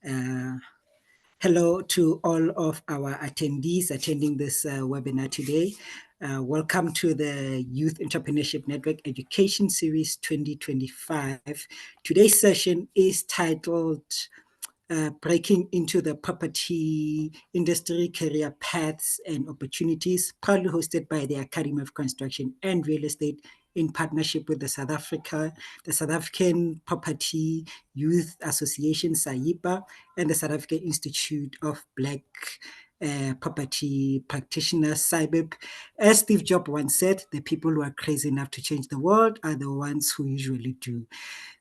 Uh, Hello to all of our attendees attending this webinar today. Welcome to the Youth Entrepreneurship Network Education Series 2025. Today's session is titled Breaking into the Property Industry Career Paths and Opportunities, proudly hosted by the Academy of Construction and Real Estate in partnership with the South African Property Youth Association, SAIPA, and the South African Institute of Black Property Practitioners, SAIBPP. As Steve Jobs once said, the people who are crazy enough to change the world are the ones who usually do.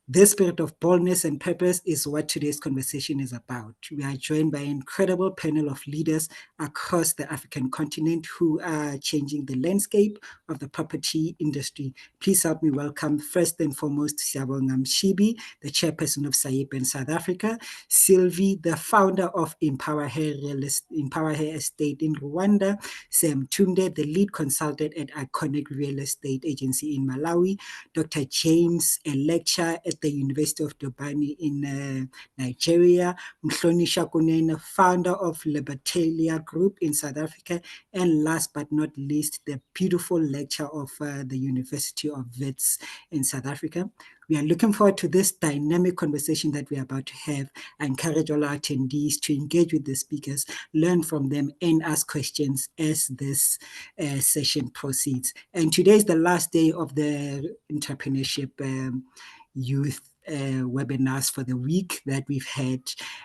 This spirit of boldness and purpose is what today's conversation is about. We are joined by an incredible panel of leaders across the African continent who are changing the landscape of the property industry. Please help me welcome first and foremost Siyabonga Mshibe, the chairperson of SAIBPP in South Africa, Sylvie, the founder of EmpowerHer Estate in Rwanda, Thunde, the lead consultant at Iconic Real Estate Agency in Malawi, Dr. James, a lecturer at the University of Dubai in Nigeria, Mhlonishwa Kunene, founder of LIBERTALIA Group in South Africa, and last but not least, the beautiful lecturer of the University of Wits in South Africa. We are looking forward to this dynamic conversation that we are about to have. I encourage all our attendees to engage with the speakers, learn from them, and ask questions as this session proceeds. And today is the last day of the Entrepreneurship Youth webinars for the week that we've had,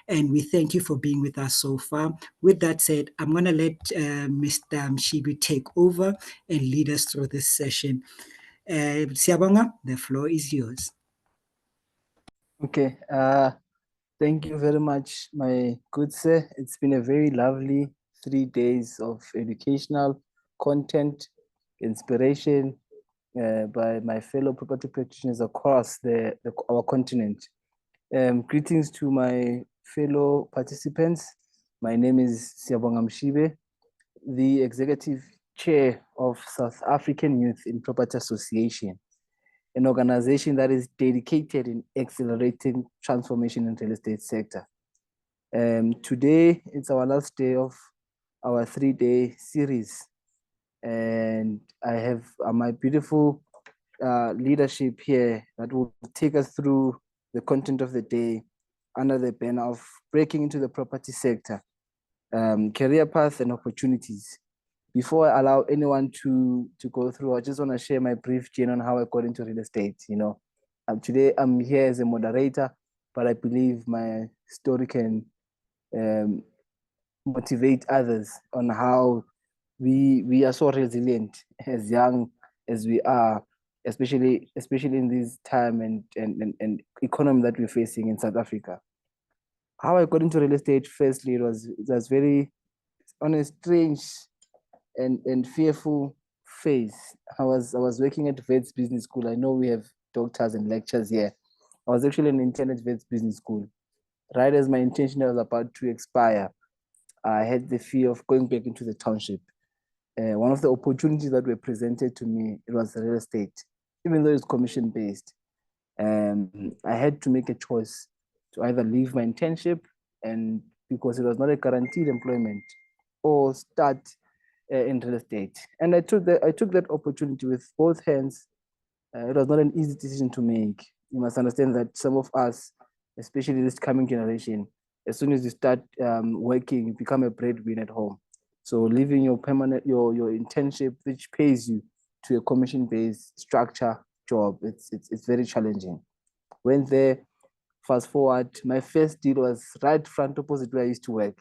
and we thank you for being with us so far. With that said, I'm going to let Mr. Mshibe take over and lead us through this session. Siyabonga, the floor is yours. Okay, thank you very much, my good sir. It's been a very lovely 3 days of educational content, inspiration by my fellow property practitioners across our continent. Greetings to my fellow participants. My name is Siyabonga Mshibe, the Executive Chair of South African Youth in Property Association, an organization that is dedicated in accelerating transformation in the real estate sector. Today, it's our last day of our 3-day series. And I have my beautiful leadership here that will take us through the content of the day under the banner of breaking into the property sector, career paths and opportunities. Before I allow anyone to go through, I just want to share my brief journey on how I got into real estate. Today I'm here as a moderator, but I believe my story can motivate others on how we are so resilient as young as we are, especially in this time and economy that we're facing in South Africa. How I got into real estate, firstly, it was very on a strange and fearful phase. I was working at Wits Business School. I know we have doctors and lecturers here. I was actually an intern at Wits Business School. Right as my intention was about to expire, I had the fear of going back into the township. One of the opportunities that were presented to me, it was real estate, even though it's commission-based. I had to make a choice to either leave my internship, and because it was not a guaranteed employment, or start in real estate. And I took that opportunity with both hands. It was not an easy decision to make. You must understand that some of us, especially this coming generation, as soon as you start working, you become a breadwinner at home. So leaving your internship, which pays you, to a commission-based structure job, it's very challenging. Went there, fast forward, my first deal was right front opposite where I used to work.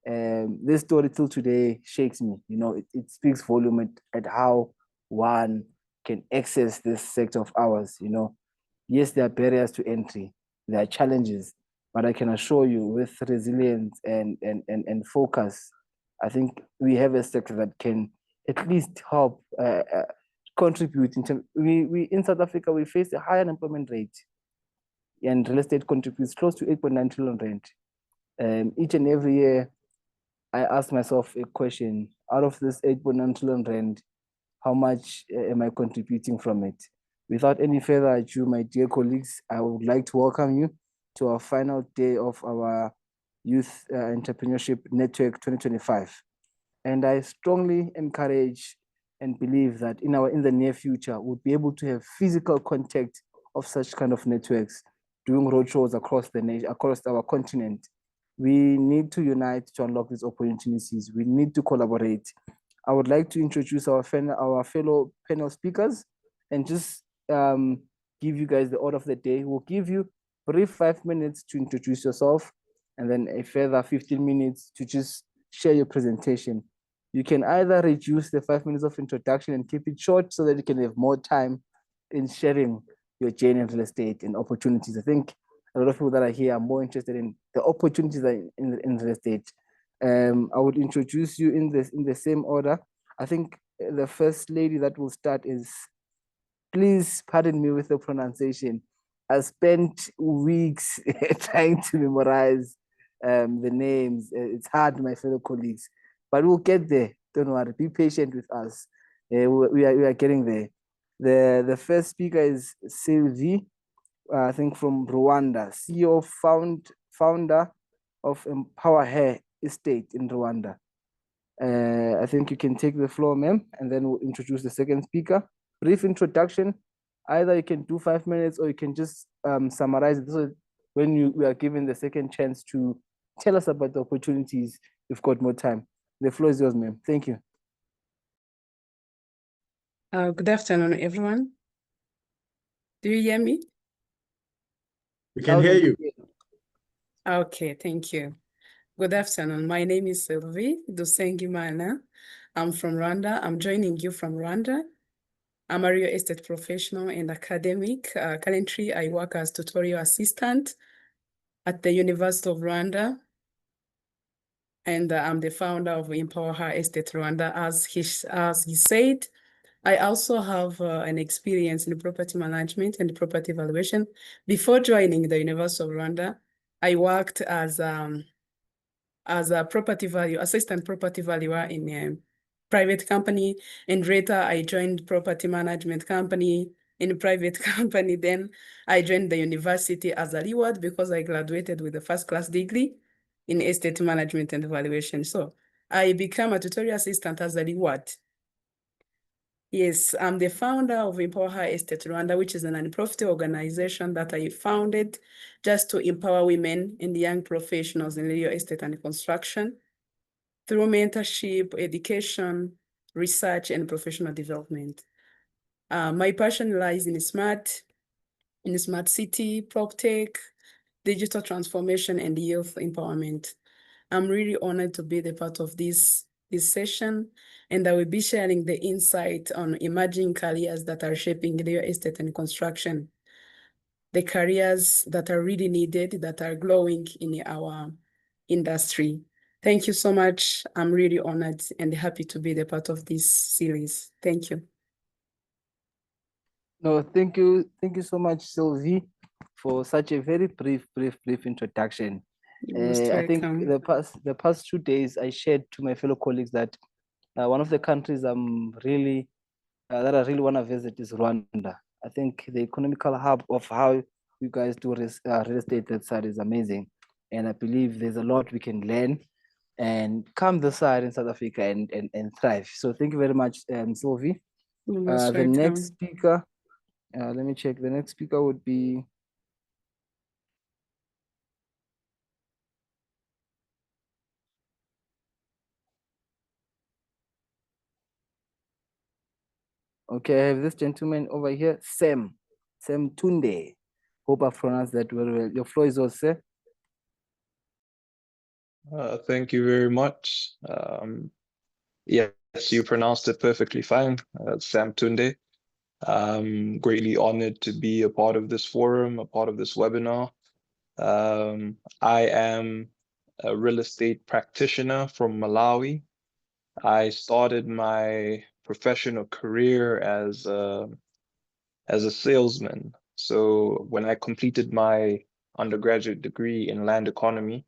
This story till today shakes me. It speaks volume at how one can access this sector of ours. Yes, there are barriers to entry, there are challenges, but I can assure you, with resilience and focus, I think we have a sector that can at least help contribute. We in South Africa, we face a high unemployment rate, and real estate contributes close to 8.9 trillion rand. Each and every year, I ask myself a question: out of this 8.9 trillion rand, how much am I contributing from it? Without any further ado, my dear colleagues, I would like to welcome you to our final day of our Youth Entrepreneurship Network 2025. And I strongly encourage and believe that in the near future, we'll be able to have physical contact of such kind of networks, doing roadshows across the nation, across our continent. We need to unite to unlock these opportunities. We need to collaborate. I would like to introduce our fellow panel speakers and just give you guys the order of the day. We'll give you brief 5 minutes to introduce yourself, and then a further 15 minutes to just share your presentation. You can either reduce the 5 minutes of introduction and keep it short so that you can have more time in sharing your journey in real estate and opportunities. I think a lot of people that are here are more interested in the opportunities in real estate. I would introduce you in the same order. I think the first lady that will start is, please pardon me with the pronunciation. I spent weeks trying to memorize the names. It's hard, my fellow colleagues, but we'll get there. Don't worry, be patient with us. We are getting there. The first speaker is Sylvie, I think from Rwanda, CEO, founder of EmpowerHer estate in Rwanda. I think you can take the floor, ma'am, and then we'll introduce the second speaker. Brief introduction. Either you can do 5 minutes or you can just summarize it. So when we are given the second chance to tell us about the opportunities, you've got more time. The floor is yours, ma'am. Thank you. Good afternoon, everyone. Do you hear me? We can hear you. Okay, thank you. Good afternoon. My name is Sylvie Dusengimana. I'm from Rwanda. I'm joining you from Rwanda. I'm a real estate professional and academic. Currently, I work as tutorial assistant at the University of Rwanda. And I'm the founder of EmpowerHer Estate Rwanda. As he said, I also have an experience in property management and property valuation. Before joining the University of Rwanda, I worked as a assistant property valuer in a private company, and later I joined property management company in a private company. Then I joined the university as a reward because I graduated with a first-class degree in estate management and valuation. So I became a tutorial assistant as a reward. Yes, I'm the founder of EmpowerHer Estate Rwanda, which is a non-profit organization that I founded just to empower women and young professionals in real estate and construction through mentorship, education, research, and professional development. My passion lies in smart city, PropTech, digital transformation, and youth empowerment. I'm really honored to be the part of this session, and I will be sharing the insight on emerging careers that are shaping real estate and construction, the careers that are really needed, that are growing in our industry. Thank you so much. I'm really honored and happy to be the part of this series. Thank you. No, thank you. Thank you so much, Sylvie, for such a very brief introduction. I think the past 2 days I shared to my fellow colleagues that one of the countries that I really want to visit is Rwanda. I think the economical hub of how you guys do real estate that side is amazing, and I believe there's a lot we can learn and come this side in South Africa and thrive. So thank you very much, Sylvie. The next speaker, let me check. The next speaker would be okay. I have this gentleman over here, Sam Thunde. Hope I pronounced that very well. Your floor is yours, sir. Thank you very much. Yes, you pronounced it perfectly fine. Sam Thunde. Greatly honored to be a part of this forum, a part of this webinar. I am a real estate practitioner from Malawi. I started my professional career as a salesman. So when I completed my undergraduate degree in land economy,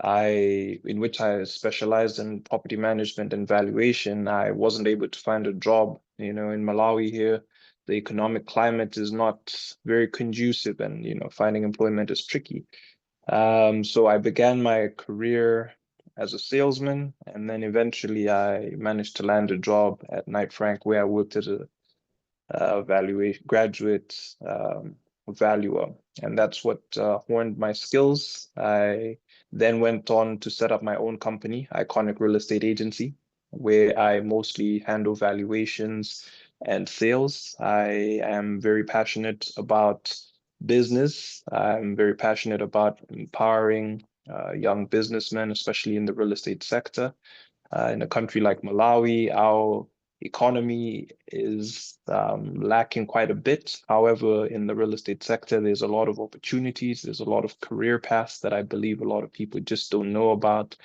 in which I specialized in property management and valuation, I wasn't able to find a job. In Malawi here, the economic climate is not very conducive, and finding employment is tricky. So I began my career as a salesman, and then eventually I managed to land a job at Knight Frank, where I worked as a valuation graduate valuer, and that's what honed my skills. I then went on to set up my own company, Iconic Real Estate Agency, where I mostly handle valuations and sales. I am very passionate about business. I'm very passionate about empowering young businessmen, especially in the real estate sector. In a country like Malawi, our economy is lacking quite a bit. However, in the real estate sector, there's a lot of opportunities. There's a lot of career paths that I believe a lot of people just don't know about.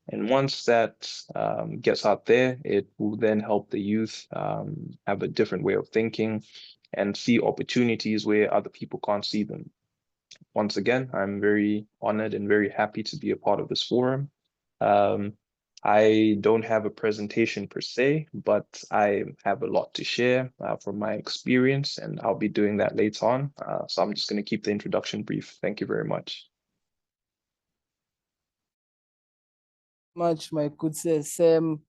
And once that gets out there, it will then help the youth have a different way of thinking and see opportunities where other people can't see them. Once again, I'm very honored and very happy to be a part of this forum. I don't have a presentation per se, but I have a lot to share from my experience, and I'll be doing that later on. So I'm just going to keep the introduction brief. Thank you very much. My good sir Sam.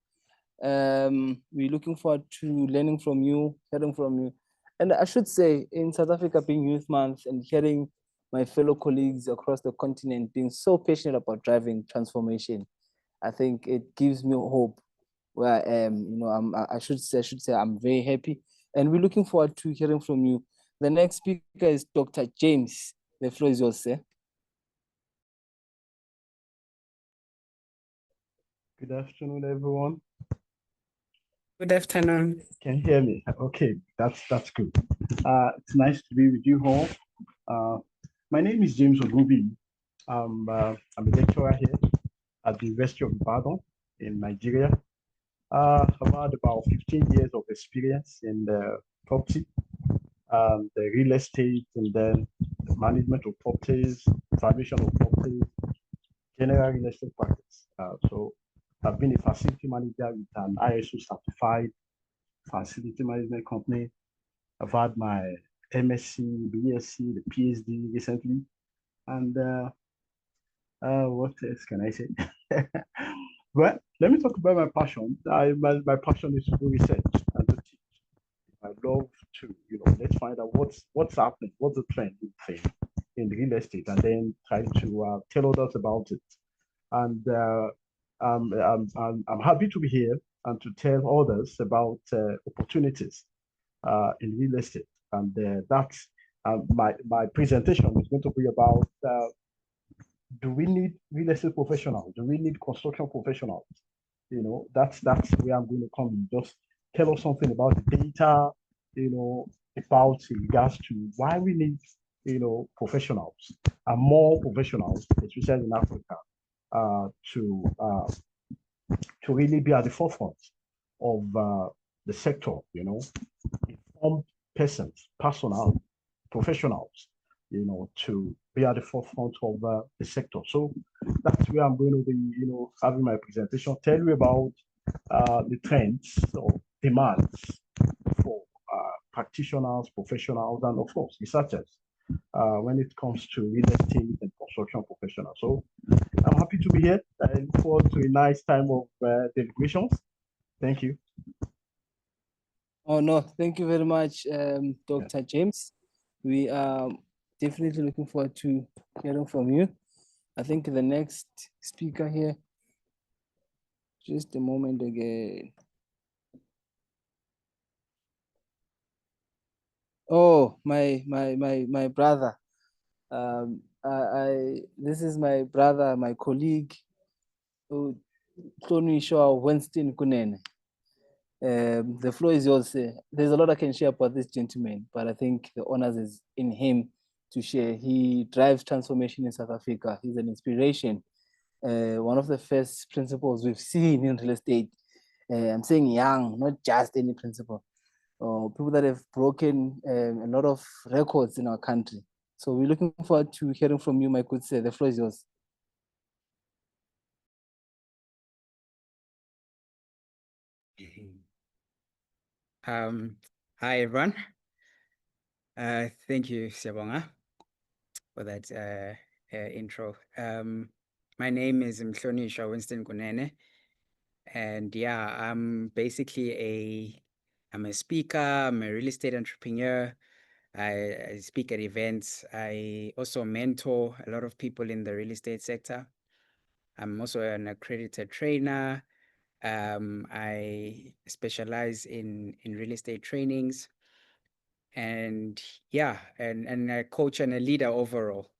We're looking forward to learning from you, hearing from you. And I should say, in South Africa being Youth Month and hearing my fellow colleagues across the continent being so passionate about driving transformation, I think it gives me hope where I am. You know, I should say I'm very happy, and we're looking forward to hearing from you. The next speaker is Dr. James. The floor is yours, sir. Good afternoon, everyone. Good afternoon. Can you hear me? Okay, that's good. It's nice to be with you all. My name is James Ogunbiyi. I'm a lecturer here at the University of Ibadan in Nigeria. I've had about 15 years of experience in the property, the real estate, and then the management of properties, valuation of properties, general real estate practice. So I've been a facility manager with an ISO certified facility management company. I've had my MSc, BSc, the PhD recently. And what else can I say? Well, let me talk about my passion. My passion is to do research and to teach. I love to, let's find out what's happening, what's the trend in real estate, and then try to tell others about it. And I'm happy to be here and to tell others about opportunities in real estate. And that's my presentation is going to be about do we need real estate professionals? Do we need construction professionals? That's where I'm going to come in. Just tell us something about the data, about in regards to why we need, professionals and more professionals, especially in Africa, to really be at the forefront of the sector, informed persons, personnel, professionals, to be at the forefront of the sector. So that's where I'm going to be, having my presentation, tell you about the trends or demands for practitioners, professionals, and of course, researchers when it comes to real estate and construction professionals. So I'm happy to be here. I look forward to a nice time of deliberations. Thank you. Oh, no, thank you very much, Dr. James. We are definitely looking forward to hearing from you. I think the next speaker here, just a moment again. Oh, my brother. This is my brother, my colleague, Mhlonishwa Winston Kunene. The floor is yours. There's a lot I can share about this gentleman, but I think the honors is in him to share. He drives transformation in South Africa. He's an inspiration. One of the first principles we've seen in real estate. I'm saying young, not just any principle. People that have broken a lot of records in our country. So we're looking forward to hearing from you, my good sir. The floor is yours. Hi everyone. Thank you, Siyabonga, for that intro. My name is Mhlonishwa Winston Kunene, and yeah, I'm basically I'm a speaker, I'm a real estate entrepreneur. I speak at events. I also mentor a lot of people in the real estate sector. I'm also an accredited trainer. I specialize in real estate trainings, and yeah, and a coach and a leader overall.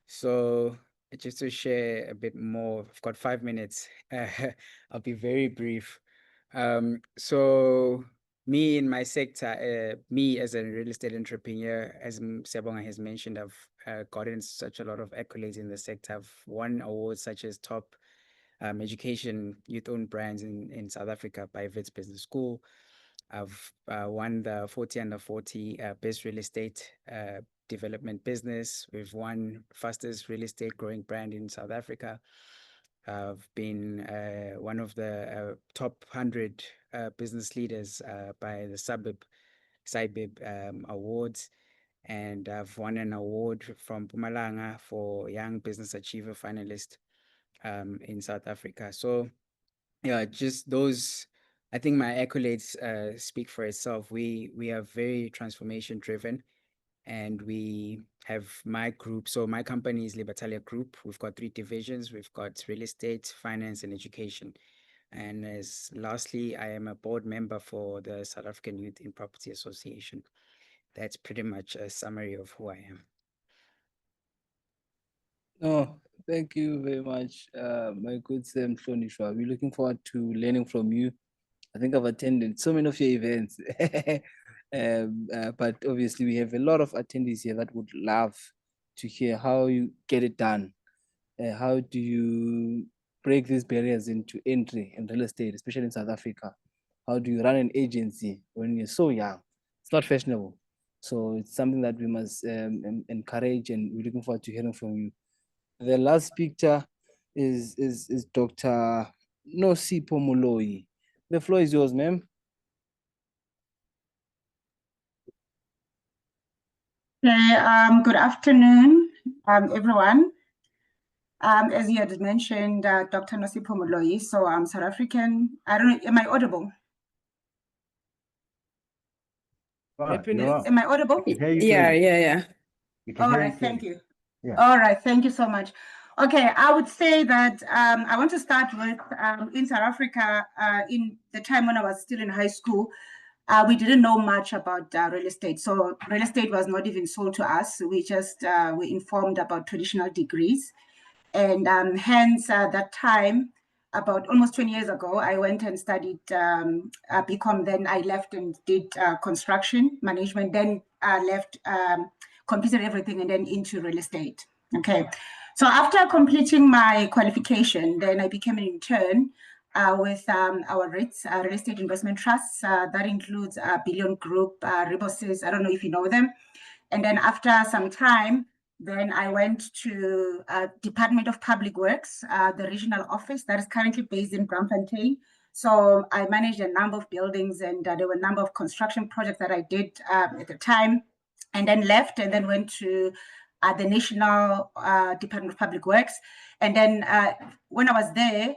So just to share a bit more, I've got 5 minutes. I'll be very brief. So me in my sector, me as a real estate entrepreneur, as Siyabonga has mentioned, I've gotten such a lot of accolades in the sector. I've won awards such as top education youth-owned brands in South Africa by Wits Business School. I've won the 40 under 40 best real estate development business. We've won fastest real estate growing brand in South Africa. I've been one of the top 100 business leaders by the SAIBPP awards. And I've won an award from Mpumalanga for Young Business Achiever finalist in South Africa. So yeah, just those, I think my accolades speak for itself. We are very transformation driven, and we have my group. So my company is LIBERTALIA Group. We've got 3 divisions. We've got real estate, finance, and education. And lastly, I am a board member for the South African Youth in Property Association. That's pretty much a summary of who I am. Oh, thank you very much, my good Sam Mhlonishwa. We're looking forward to learning from you. I think I've attended so many of your events, but obviously we have a lot of attendees here that would love to hear how you get it done. How do you break these barriers into entry in real estate, especially in South Africa? How do you run an agency when you're so young? It's not fashionable. So it's something that we must encourage, and we're looking forward to hearing from you. The last picture is Dr. Nosipho Moloi. The floor is yours, ma'am. Okay, good afternoon, everyone. As you had mentioned, Dr. Nosipho Moloi, so I'm South African. I don't know, am I audible? Am I audible? Yeah. All right, thank you. Yeah. All right, thank you so much. Okay, I would say that I want to start with in South Africa, in the time when I was still in high school, we didn't know much about real estate. So real estate was not even sold to us. We just were informed about traditional degrees. And hence that time, about almost 20 years ago, I went and studied BCom. Then I left and did construction management, then left, completed everything, and then into real estate. Okay. So after completing my qualification, then I became an intern with our REITs, Real Estate Investment Trusts. That includes Billion Group, Riboses, I don't know if you know them. And then after some time, then I went to Department of Public Works, the regional office that is currently based in Braamfontein. So I managed a number of buildings, and there were a number of construction projects that I did at the time, and then left and then went to the National Department of Public Works. And then when I was there,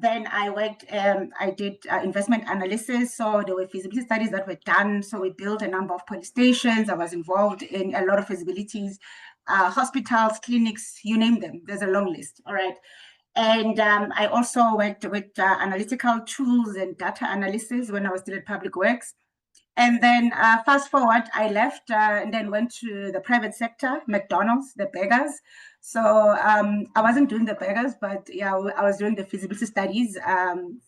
then I worked, I did investment analysis. So there were feasibility studies that were done. So we built a number of police stations. I was involved in a lot of feasibilities, hospitals, clinics, you name them. There's a long list. All right. And I also worked with analytical tools and data analysis when I was still at Public Works. And then fast forward, I left and then went to the private sector, McDonald's, the burgers. So I wasn't doing the burgers, but yeah, I was doing the feasibility studies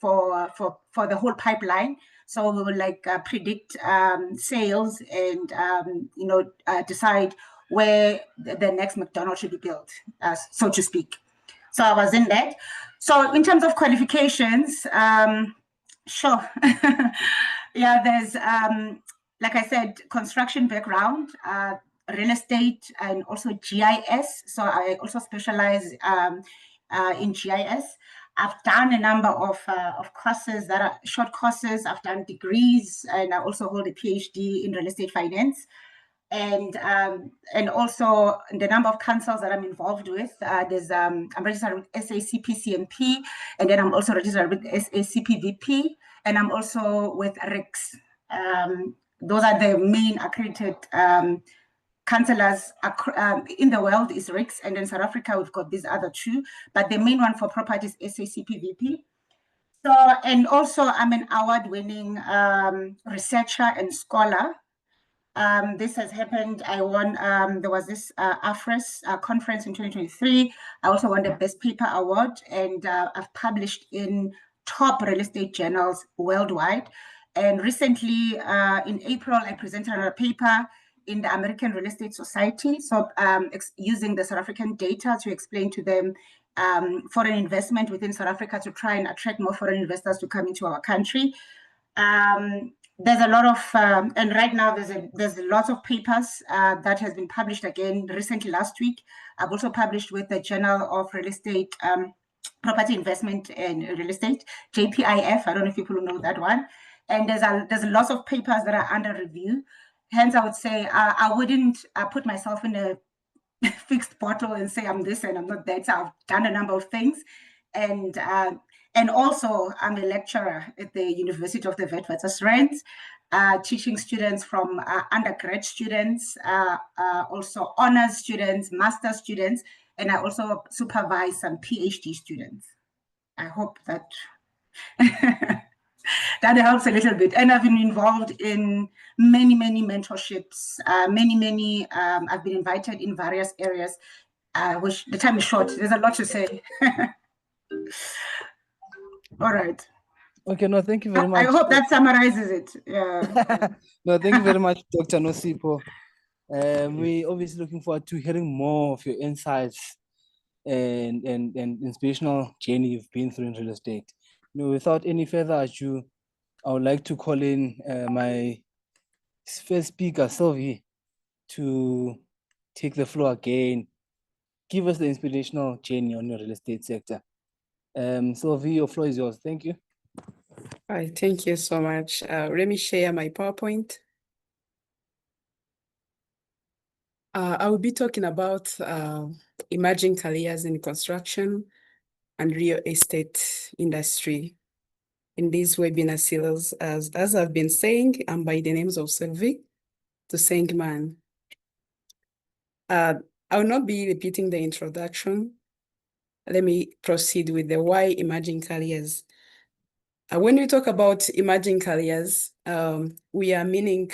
for the whole pipeline. So we would like predict sales and decide where the next McDonald's should be built, so to speak. So I was in that. So in terms of qualifications, sure. Yeah, there's, like I said, construction background, real estate, and also GIS. So I also specialize in GIS. I've done a number of courses that are short courses. I've done degrees, and I also hold a PhD in real estate finance. and also the number of councils that I'm involved with. I'm registered with SAIPP, and then I'm also registered with SAIPPVP, and I'm also with RICS. Those are the main accredited councillors in the world is RICS, and in South Africa we've got these other two, but the main one for property is SAIPPVP. So, and also I'm an award-winning researcher and scholar. This has happened. I won, there was this AFRES conference in 2023. I also won the Best Paper Award, and I've published in top real estate journals worldwide. And recently, in April, I presented a paper in the American Real Estate Society. So using the South African data to explain to them foreign investment within South Africa to try and attract more foreign investors to come into our country. There's a lot of, and right now there's lots of papers that has been published again recently last week. I've also published with the Journal of Real Estate, Property Investment and Real Estate, JPIF. I don't know if people know that one. And there's lots of papers that are under review. Hence, I would say I wouldn't put myself in a fixed bottle and say I'm this and I'm not that. So I've done a number of things. And also, I'm a lecturer at the University of the Witwatersrand, teaching students from undergrad students, also honors students, master students, and I also supervise some PhD students. I hope that that helps a little bit. And I've been involved in many mentorships, I've been invited in various areas, which the time is short. There's a lot to say. All right. Okay, no, thank you very much. I hope that summarizes it. Yeah. No, thank you very much, Dr. Nosipho. We're obviously looking forward to hearing more of your insights and inspirational journey you've been through in real estate. You know, without any further ado, I would like to call in my first speaker, Sylvie, to take the floor again. Give us the inspirational journey on your real estate sector. Sylvie, your floor is yours. Thank you. All right, thank you so much. Let me share my PowerPoint. I will be talking about emerging careers in construction and real estate industry in this webinar series. As I've been saying, I'm by the names of Sylvie, Dusengimana. I will not be repeating the introduction. Let me proceed with the why emerging careers. When we talk about emerging careers, we are meaning,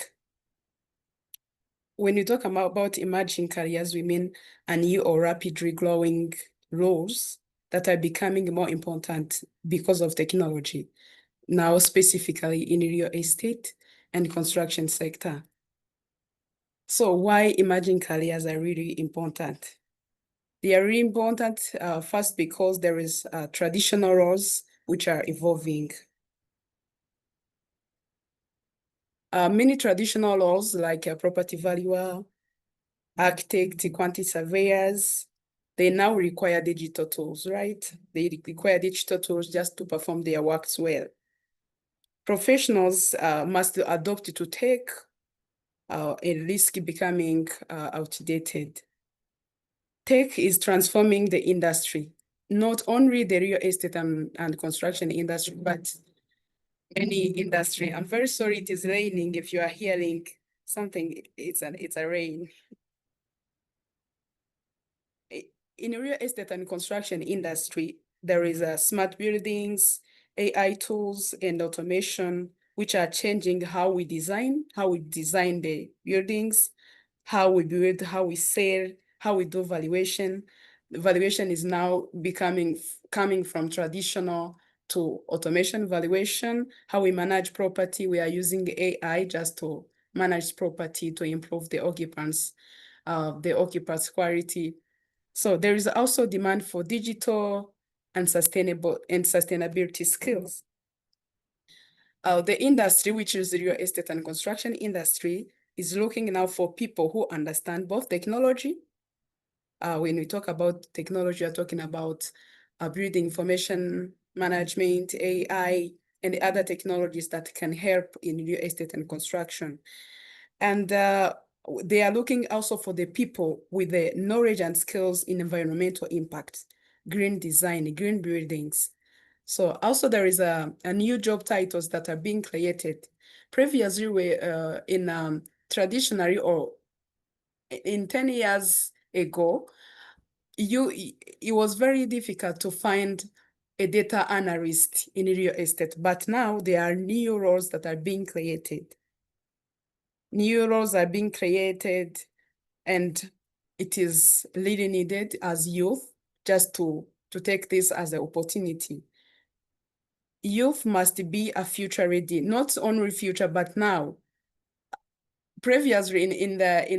when we talk about emerging careers, we mean a new or rapidly growing roles that are becoming more important because of technology, now specifically in real estate and construction sector. So why emerging careers are really important? They are really important, first because there is traditional roles which are evolving. Many traditional roles like a property valuer, architect, quantity surveyors, they now require digital tools, right? They require digital tools just to perform their works well. Professionals must adopt to tech and risk becoming outdated. Tech is transforming the industry, not only the real estate and construction industry, but any industry. I'm very sorry it is raining. If you are hearing something, it's a rain. In the real estate and construction industry, there is smart buildings, AI tools, and automation, which are changing how we design the buildings, how we build, how we sell, how we do valuation. Valuation is now coming from traditional to automation valuation. How we manage property, we are using AI just to manage property to improve the occupants' quality. So there is also demand for digital and sustainability skills. The industry, which is the real estate and construction industry, is looking now for people who understand both technology. When we talk about technology, we're talking about building information management, AI, and the other technologies that can help in real estate and construction. And They are looking also for the people with the knowledge and skills in environmental impact, green design, green buildings. So also there is a new job titles that are being created. Previously, in traditionally or in 10 years ago, it was very difficult to find a data analyst in real estate, but now there are new roles that are being created. New roles are being created, and it is really needed as youth just to take this as an opportunity. Youth must be a future ready, not only future, but now. Previously,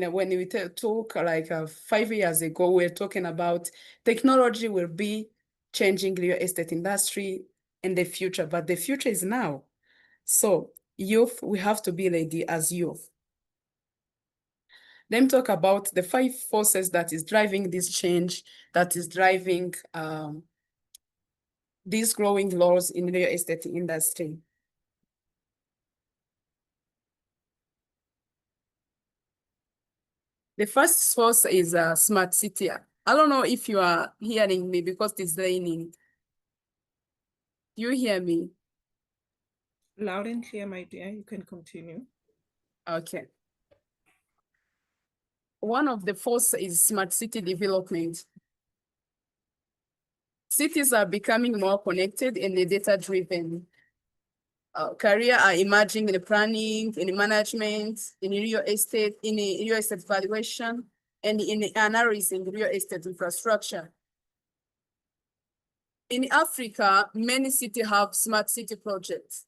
when we talk like 5 years ago, we were talking about technology will be changing the real estate industry in the future, but the future is now. So youth, we have to be ready as youth. Then talk about the 5 forces that is driving this change, that is driving these growing laws in the real estate industry. The first source is a smart city. I don't know if you are hearing me because it's raining. Do you hear me? Loud and clear, my dear. You can continue. Okay. One of the forces is smart city development. Cities are becoming more connected and data-driven. Careers are emerging in the planning, in the management, in real estate, in the real estate valuation, and in the analysis in real estate infrastructure. In Africa, many cities have smart city projects.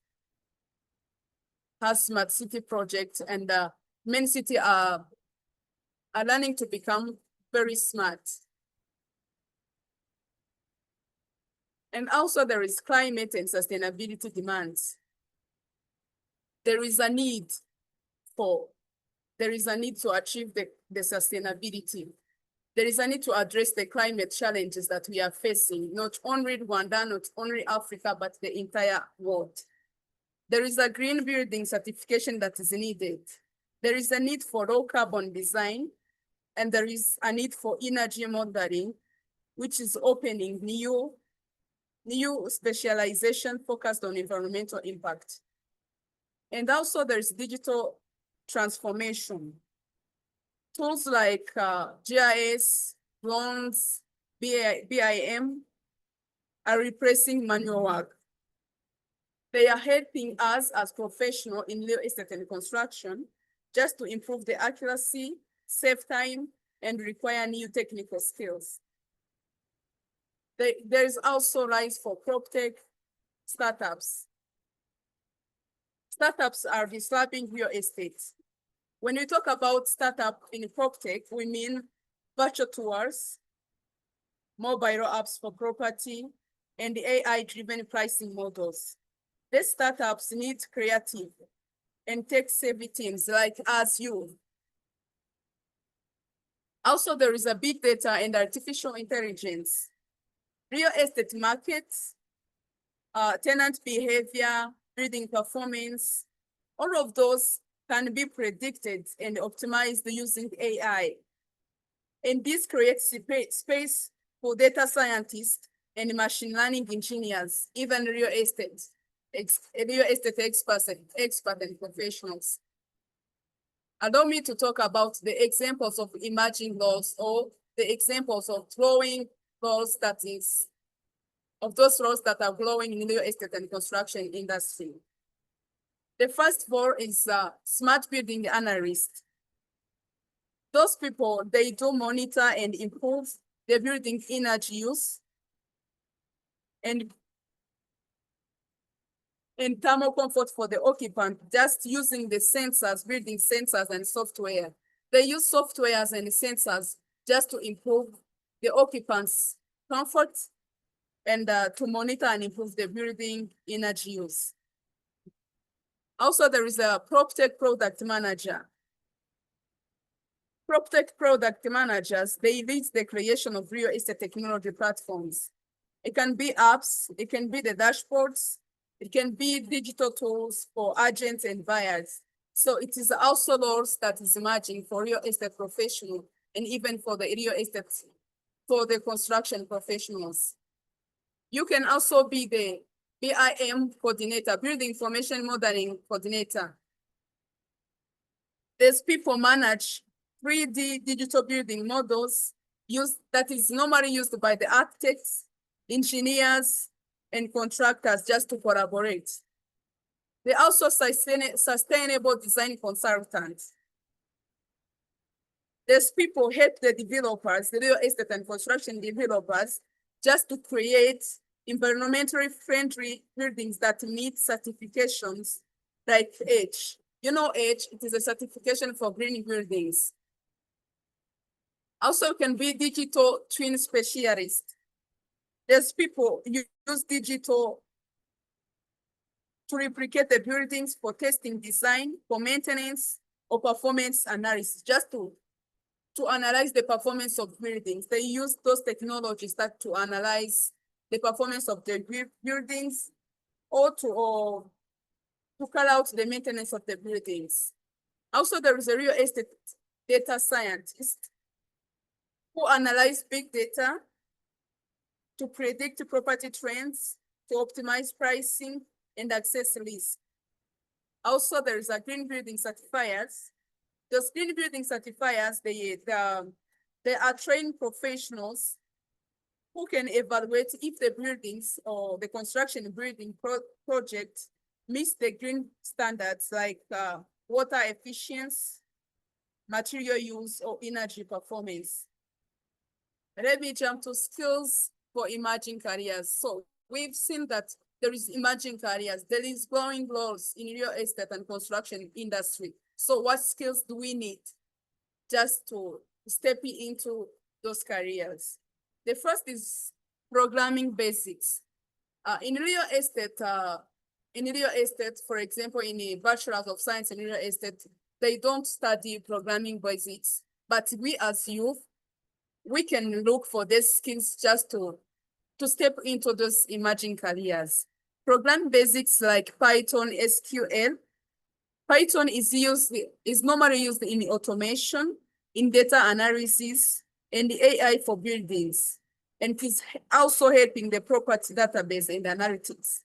And many cities are learning to become very smart. And also there is climate and sustainability demands. There is a need to achieve the sustainability. There is a need to address the climate challenges that we are facing, not only Rwanda, not only Africa, but the entire world. There is a green building certification that is needed. There is a need for low carbon design, and there is a need for energy modeling, which is opening new specialization focused on environmental impact. And also there's digital transformation. Tools like GIS, drones, BIM are replacing manual work. They are helping us as professionals in real estate and construction just to improve the accuracy, save time, and require new technical skills. There is also rise for PropTech startups. Startups are disrupting real estate. When we talk about startup in PropTech, we mean virtual tours, mobile apps for property, and the AI-driven pricing models. These startups need creative and tech-savvy teams like us, you. Also, there is a big data and artificial intelligence. Real estate markets, tenant behavior, building performance, all of those can be predicted and optimized using AI. And this creates space for data scientists and machine learning engineers, even real estate experts and professionals. Allow me to talk about the examples of emerging laws or the examples of growing laws of those laws that are growing in the real estate and construction industry. The first four is smart building analyst. Those people, they do monitor and improve the building energy use and thermal comfort for the occupant, just using the sensors, building sensors and software. They use softwares and sensors just to improve the occupant's comfort and to monitor and improve the building energy use. Also, there is a PropTech product manager. PropTech product managers, they lead the creation of real estate technology platforms. It can be apps, it can be the dashboards, it can be digital tools for agents and buyers. So it is also laws that is emerging for real estate professional and even for the real estate, for the construction professionals. You can also be the BIM coordinator, building information modeling coordinator. These people manage 3D digital building models that is normally used by the architects, engineers, and contractors just to collaborate. They also sustainable design consultants. These people help the developers, the real estate and construction developers, just to create environmentally friendly buildings that meet certifications like H. You know H, it is a certification for green buildings. Also can be digital twin specialists. There's people use digital to replicate the buildings for testing design, for maintenance, or performance analysis, just to analyze the performance of buildings. They use those technologies to analyze the performance of the buildings or to carry out the maintenance of the buildings. Also, there is a real estate data scientist who analyze big data to predict property trends, to optimize pricing and access risk. Also, there is a green building certifiers. Those green building certifiers, they are trained professionals who can evaluate if the buildings or the construction building project meets the green standards like water efficiency, material use, or energy performance. Let me jump to skills for emerging careers. So we've seen that there is emerging careers. There is growing roles in real estate and construction industry. So what skills do we need just to step into those careers? The first is programming basics. In real estate, for example, in a Bachelor of Science in Real Estate, they don't study programming basics. But we as youth, we can look for these skills just to step into those emerging careers. Program basics like Python, SQL. Python is normally used in automation, in data analysis, and the AI for buildings. And it is also helping the property database and analytics.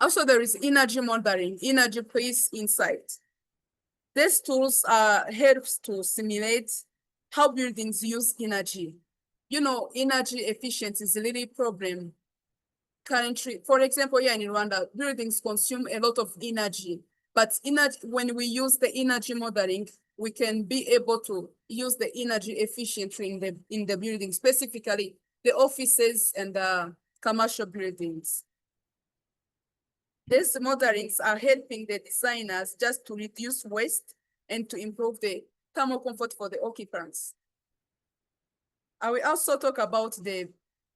Also, there is energy modeling, energy place insight. These tools helps to simulate how buildings use energy. You know, energy efficiency is a really problem currently. For example, here in Rwanda, buildings consume a lot of energy. But when we use the energy modeling, we can be able to use the energy efficiently in the building, specifically the offices and the commercial buildings. These modelings are helping the designers just to reduce waste and to improve the thermal comfort for the occupants. I will also talk about the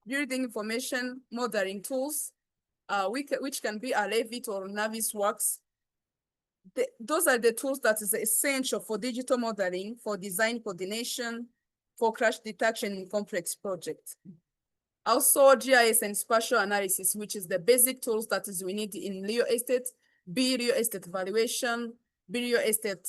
building information modeling tools, which can be a Revit or Navisworks. Those are the tools that is essential for digital modeling, for design coordination, for crash detection in complex projects. Also, GIS and spatial analysis, which is the basic tools that we need in real estate, be real estate valuation, be real estate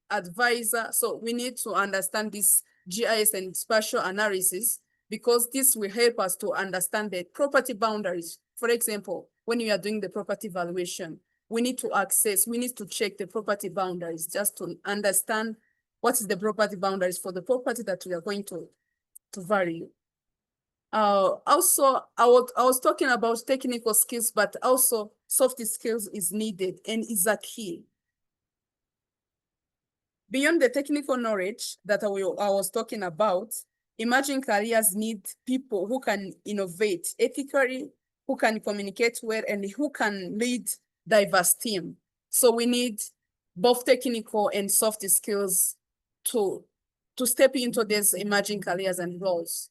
advisor. So we need to understand this GIS and spatial analysis because this will help us to understand the property boundaries. For example, when we are doing the property valuation, we need to check the property boundaries just to understand what is the property boundaries for the property that we are going to value. Also, I was talking about technical skills, but also soft skills is needed and is a key. Beyond the technical knowledge that I was talking about, emerging careers need people who can innovate ethically, who can communicate well, and who can lead diverse team. So we need both technical and soft skills to step into these emerging careers and roles.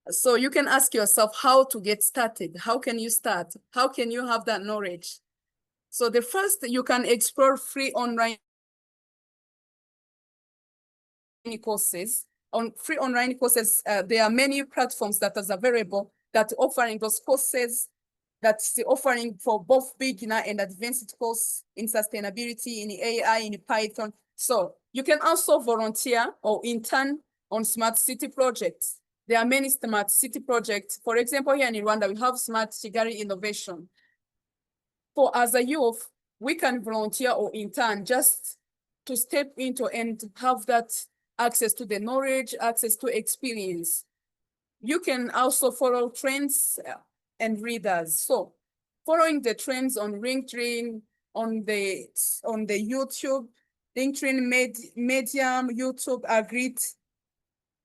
So you can ask yourself how to get started. How can you start? How can you have that knowledge? So the first, you can explore free online courses. On free online courses, there are many platforms that are available that offering those courses that's the offering for both beginner and advanced course in sustainability, in AI, in Python. So you can also volunteer or intern on smart city projects. There are many smart city projects. For example, here in Rwanda, we have Smart Kigali Innovation. For as a youth, we can volunteer or intern just to step into and have that access to the knowledge, access to experience. You can also follow trends and readers. So following the trends on LinkedIn, on the YouTube, LinkedIn, Medium, YouTube are great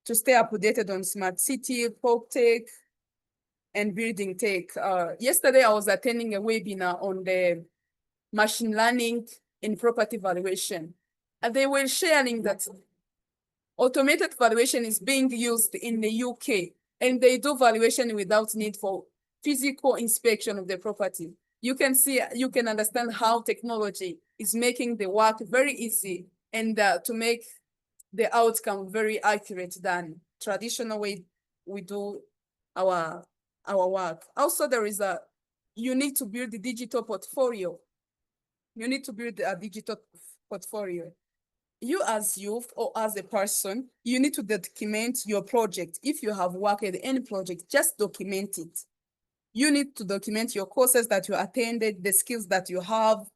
to stay updated on smart city, pop tech, and building tech. Yesterday, I was attending a webinar on the machine learning in property valuation. And they were sharing that automated valuation is being used in the UK, and they do valuation without need for physical inspection of the property. You can see, you can understand how technology is making the work very easy and to make the outcome very accurate than traditional way we do our work. Also, you need to build the digital portfolio. You need to build a digital portfolio. You as youth or as a person, you need to document your project. If you have worked at any project, just document it. You need to document your courses that you attended, the skills that you have.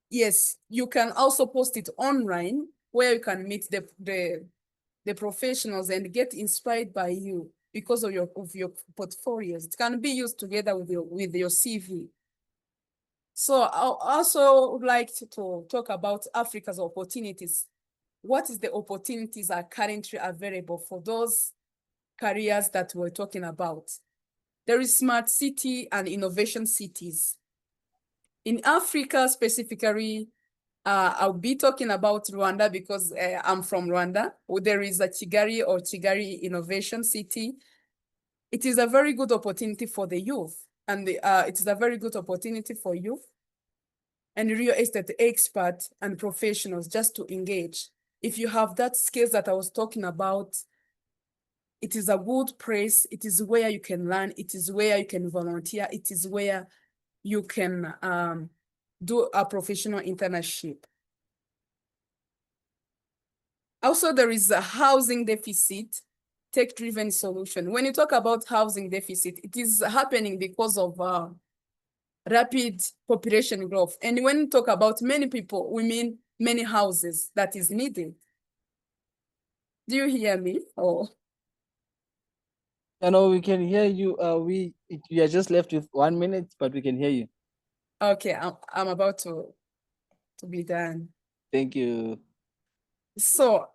Yes, you can also post it online where you can meet the professionals and get inspired by you because of your portfolios. It can be used together with your CV. So I also would like to talk about Africa's opportunities. What is the opportunities are currently available for those careers that we're talking about? There is smart city and innovation cities. In Africa specifically, I'll be talking about Rwanda because I'm from Rwanda. There is a Kigali Innovation City. It is a very good opportunity for the youth, and it is a very good opportunity for youth and real estate experts and professionals just to engage. If you have that skills that I was talking about, it is a good place. It is where you can learn. It is where you can volunteer. It is where you can do a professional internship. Also, there is a housing deficit, tech-driven solution. When you talk about housing deficit, it is happening because of rapid population growth. And when you talk about many people, we mean many houses that is needed. Do you hear me? Oh. I know we can hear you. We are just left with 1 minute, but we can hear you. Okay, I'm about to be done. Thank you. So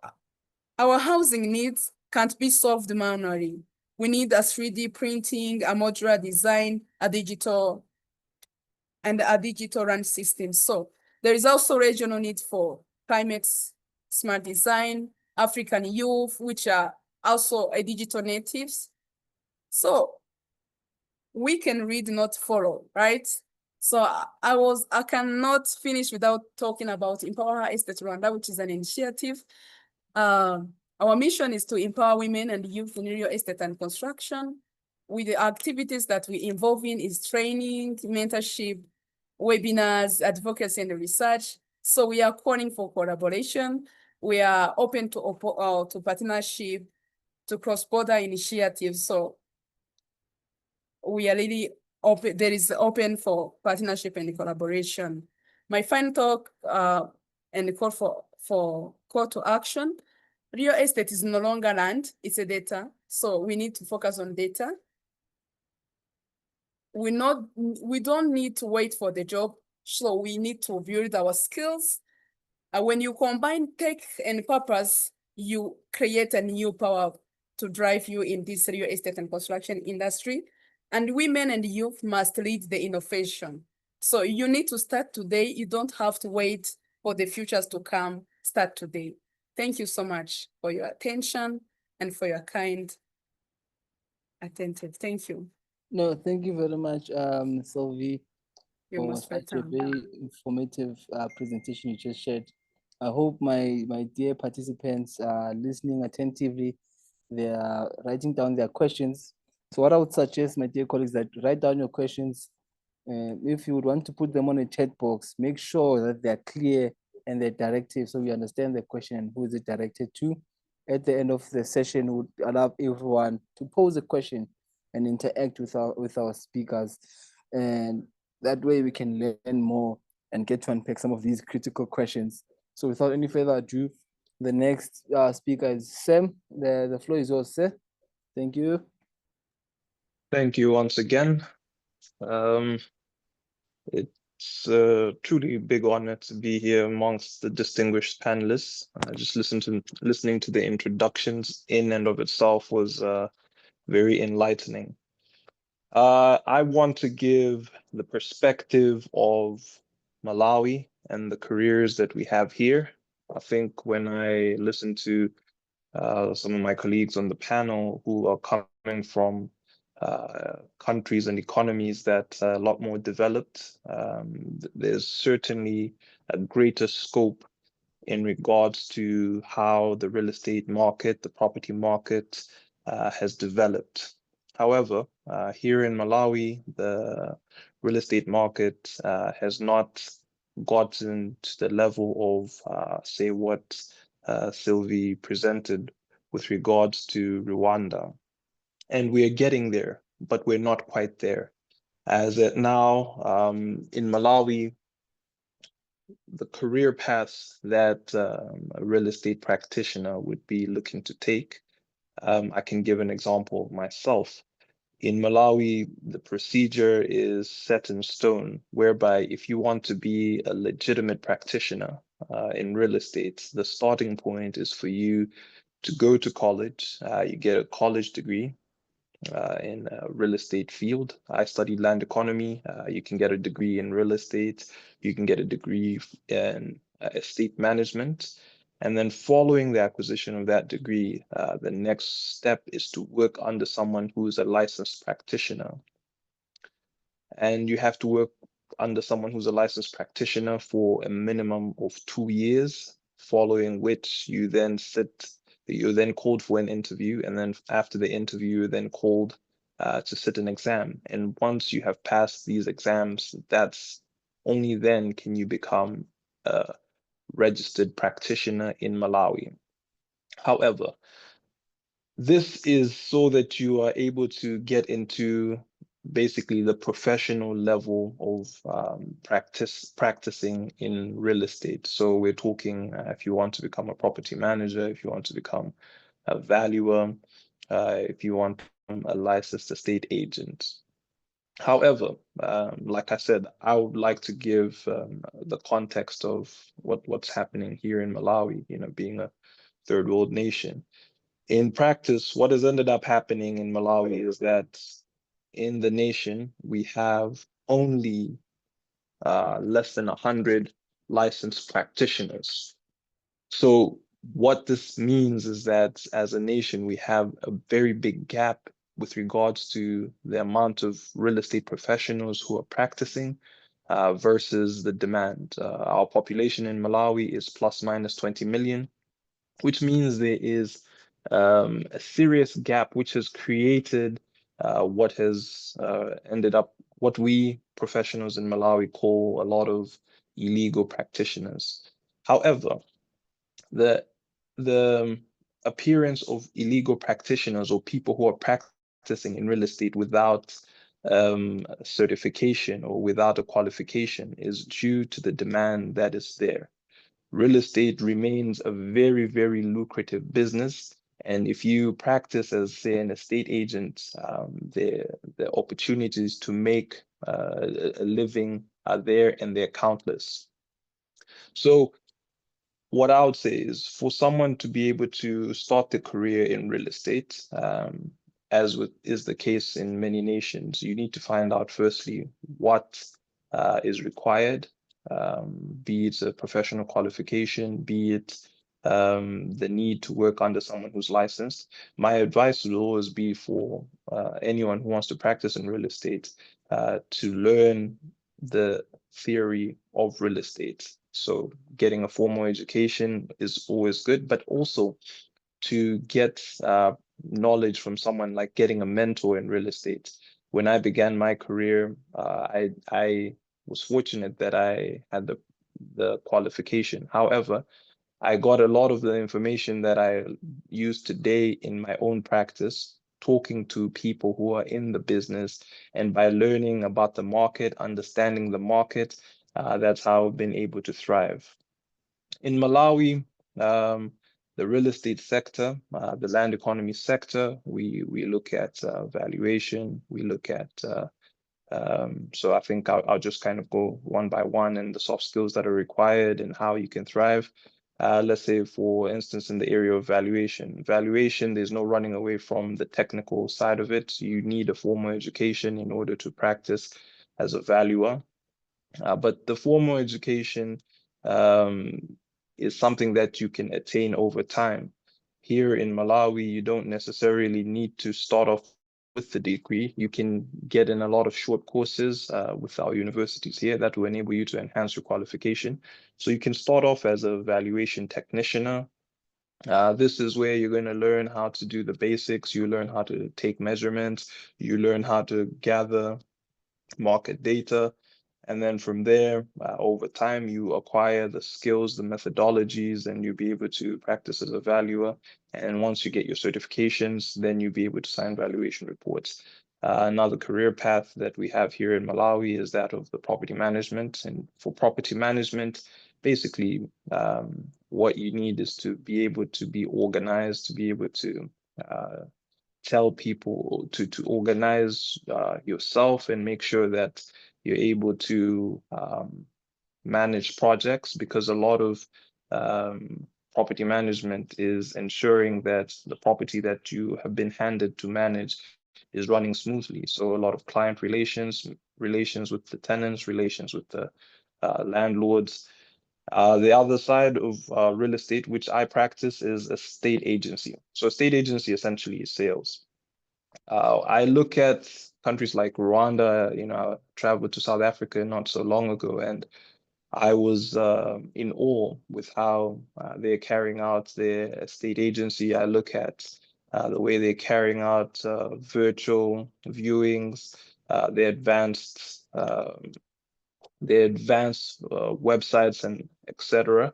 our housing needs can't be solved manually. We need a 3D printing, a modular design, a digital run system. So there is also regional need for climate smart design, African youth, which are also digital natives. So we can read, not follow, right? So I cannot finish without talking about EmpowerHer Estate Rwanda, which is an initiative. Our mission is to empower women and youth in real estate and construction. With the activities that we involve in is training, mentorship, webinars, advocacy, and research. So we are calling for collaboration. We are open to partnership, to cross-border initiatives. So we are really open. There is open for partnership and collaboration. My final talk and the call to action. Real estate is no longer land, it's a data. So we need to focus on data. We don't need to wait for the job. So we need to build our skills. When you combine tech and purpose, you create a new power to drive you in this real estate and construction industry. And women and youth must lead the innovation. So you need to start today. You don't have to wait for the futures to come. Start today. Thank you so much for your attention and for your kind attentive. Thank you. No, thank you very much, Sylvie, for such a very informative presentation you just shared. I hope my dear participants are listening attentively. They are writing down their questions So what I would suggest, my dear colleagues, that write down your questions. If you would want to put them on a chat box, make sure that they're clear and they're directive so we understand the question and who is it directed to. At the end of the session, we would allow everyone to pose a question and interact with our speakers. And that way we can learn more and get to unpack some of these critical questions. So without any further ado, the next speaker is Sam. The floor is yours, sir. Thank you. Thank you once again. It's a truly big honor to be here amongst the distinguished panelists. Just listening to the introductions in and of itself was very enlightening. I want to give the perspective of Malawi and the careers that we have here. I think when I listen to some of my colleagues on the panel who are coming from countries and economies that are a lot more developed, there's certainly a greater scope in regards to how the real estate market, the property market has developed. However, here in Malawi, the real estate market has not gotten to the level of, say, what Sylvie presented with regards to Rwanda. And we are getting there, but we're not quite there. As at now, in Malawi, the career path that a real estate practitioner would be looking to take, I can give an example of myself. In Malawi, the procedure is set in stone, whereby if you want to be a legitimate practitioner in real estate, the starting point is for you to go to college. You get a college degree in real estate field. I studied land economy. You can get a degree in real estate. You can get a degree in estate management. And then following the acquisition of that degree, the next step is to work under someone who's a licensed practitioner. And you have to work under someone who's a licensed practitioner for a minimum of 2 years, following which you're then called for an interview. And then after the interview, you're then called to sit an exam. And once you have passed these exams, that's only then can you become a registered practitioner in Malawi. However, this is so that you are able to get into basically the professional level of practicing in real estate. So we're talking if you want to become a property manager, if you want to become a valuer, if you want to become a licensed estate agent. However, like I said, I would like to give the context of what's happening here in Malawi, being a third world nation. In practice, what has ended up happening in Malawi is that in the nation, we have only less than 100 licensed practitioners. So what this means is that as a nation, we have a very big gap with regards to the amount of real estate professionals who are practicing versus the demand. Our population in Malawi is plus minus 20 million, which means there is a serious gap which has created what has ended up what we professionals in Malawi call a lot of illegal practitioners. However, the appearance of illegal practitioners or people who are practicing in real estate without certification or without a qualification is due to the demand that is there. Real estate remains a very, very lucrative business. And if you practice as, say, an estate agent, the opportunities to make a living are there and they're countless. So what I would say is for someone to be able to start their career in real estate, as is the case in many nations, you need to find out firstly what is required, be it a professional qualification, be it the need to work under someone who's licensed. My advice would always be for anyone who wants to practice in real estate to learn the theory of real estate. So getting a formal education is always good, but also to get knowledge from someone, like getting a mentor in real estate. When I began my career, I was fortunate that I had the qualification. However, I got a lot of the information that I use today in my own practice, talking to people who are in the business, and by learning about the market, understanding the market, that's how I've been able to thrive. In Malawi, the real estate sector, the land economy sector, we look at valuation, we look at so I think I'll just kind of go one by one, and the soft skills that are required and how you can thrive. Let's say, for instance, in the area of valuation. Valuation, there's no running away from the technical side of it. You need a formal education in order to practice as a valuer. But the formal education is something that you can attain over time. Here in Malawi, you don't necessarily need to start off with the degree. You can get in a lot of short courses with our universities here that will enable you to enhance your qualification. So you can start off as a valuation technician. This is where you're going to learn how to do the basics. You learn how to take measurements. You learn how to gather market data. And then from there, over time, you acquire the skills, the methodologies, and you'll be able to practice as a valuer. And once you get your certifications, then you'll be able to sign valuation reports. Another career path that we have here in Malawi is that of the property management. And for property management, basically, what you need is to be able to be organized, to be able to tell people to organize yourself and make sure that you're able to manage projects, because a lot of property management is ensuring that the property that you have been handed to manage is running smoothly. So a lot of client relations with the tenants, relations with the landlords. The other side of real estate, which I practice, is a state agency. So a state agency essentially is sales. I look at countries like Rwanda. I traveled to South Africa not so long ago, and I was in awe with how they're carrying out their state agency. I look at the way they're carrying out virtual viewings, their advanced websites, and etc.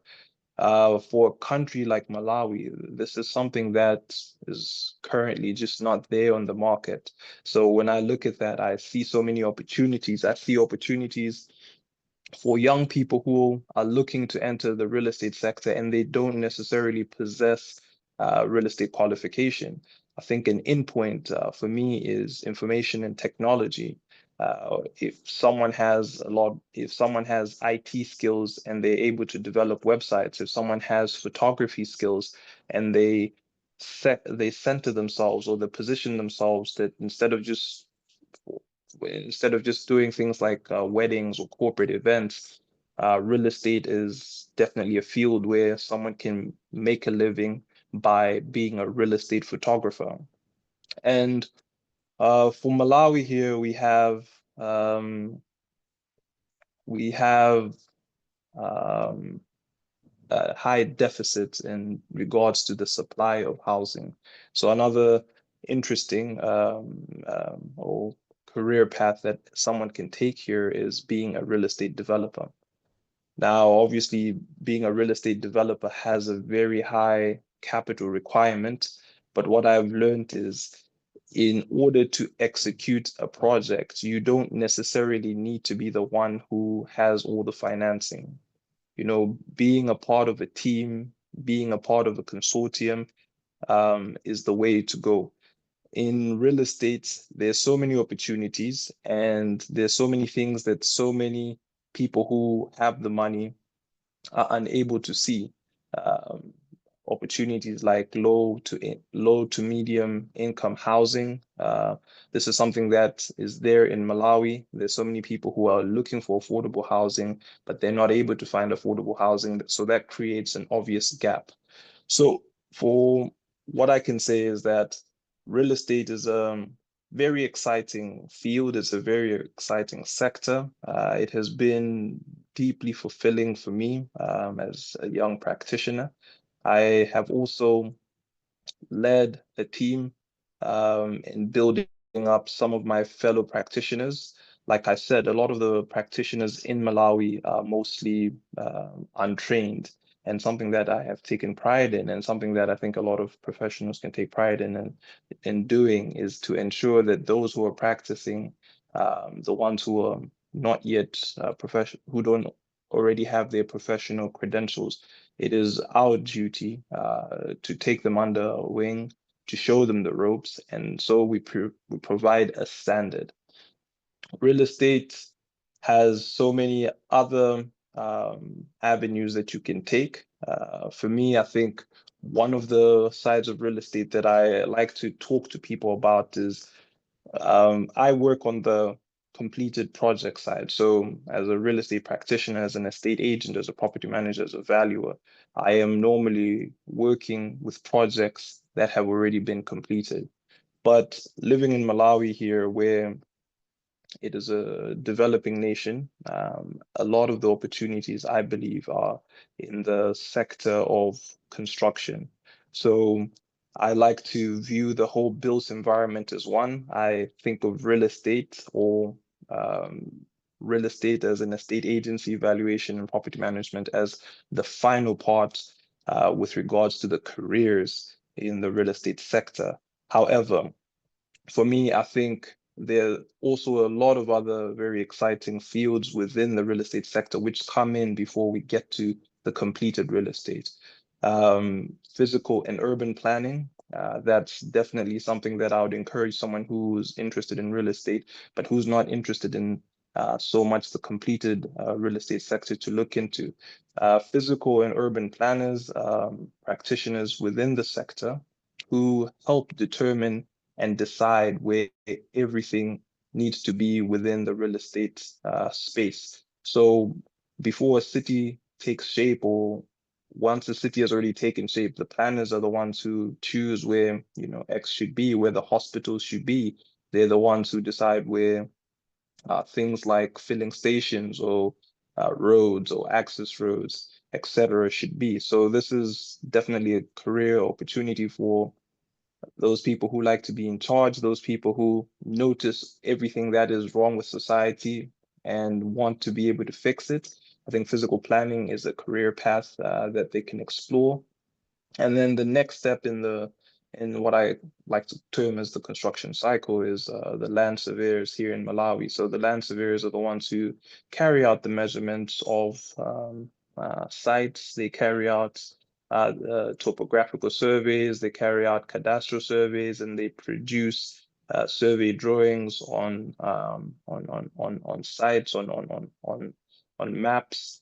For a country like Malawi, this is something that is currently just not there on the market. So when I look at that, I see so many opportunities. I see opportunities for young people who are looking to enter the real estate sector and they don't necessarily possess real estate qualification. I think an endpoint for me is information and technology. If someone has IT skills and they're able to develop websites, if someone has photography skills and they center themselves, or they position themselves, that instead of just doing things like weddings or corporate events, real estate is definitely a field where someone can make a living by being a real estate photographer. And for Malawi here, we have high deficits in regards to the supply of housing. So another interesting or career path that someone can take here is being a real estate developer. Now, obviously, being a real estate developer has a very high capital requirement, but what I've learned is, in order to execute a project, you don't necessarily need to be the one who has all the financing. Being a part of a team, being a part of a consortium is the way to go. In real estate, there's so many opportunities, and there's so many things that so many people who have the money are unable to see. Opportunities like low to medium income housing. This is something that is there in Malawi. There's so many people who are looking for affordable housing, but they're not able to find affordable housing. So that creates an obvious gap. So for what I can say is that real estate is a very exciting field. It's a very exciting sector. It has been deeply fulfilling for me as a young practitioner. I have also led a team in building up some of my fellow practitioners. Like I said, a lot of the practitioners in Malawi are mostly untrained, and something that I have taken pride in, and something that I think a lot of professionals can take pride in doing, is to ensure that those who are practicing, the ones who are not yet professional, who don't already have their professional credentials, it is our duty to take them under our wing, to show them the ropes, and so we provide a standard. Real estate has so many other avenues that you can take. For me, I think one of the sides of real estate that I like to talk to people about is I work on the completed project side. So as a real estate practitioner, as an estate agent, as a property manager, as a valuer, I am normally working with projects that have already been completed. But living in Malawi here, where it is a developing nation, a lot of the opportunities, I believe, are in the sector of construction. So I like to view the whole built environment as one. I think of real estate, or real estate as an estate agency, valuation, and property management as the final part with regards to the careers in the real estate sector. However, for me, I think there are also a lot of other very exciting fields within the real estate sector which come in before we get to the completed real estate. Physical and urban planning, that's definitely something that I would encourage someone who's interested in real estate, but who's not interested in so much the completed real estate sector to look into. Physical and urban planners, practitioners within the sector who help determine and decide where everything needs to be within the real estate space. So before a city takes shape, or once the city has already taken shape, the planners are the ones who choose where, you know, X should be, where the hospitals should be. They're the ones who decide where things like filling stations, or roads, or access roads, etc. should be. So this is definitely a career opportunity for those people who like to be in charge, those people who notice everything that is wrong with society and want to be able to fix it. I think physical planning is a career path that they can explore. And then the next step in what I like to term as the construction cycle is the land surveyors here in Malawi. So the land surveyors are the ones who carry out the measurements of sites. They carry out topographical surveys, they carry out cadastral surveys, and they produce survey drawings on sites, on maps.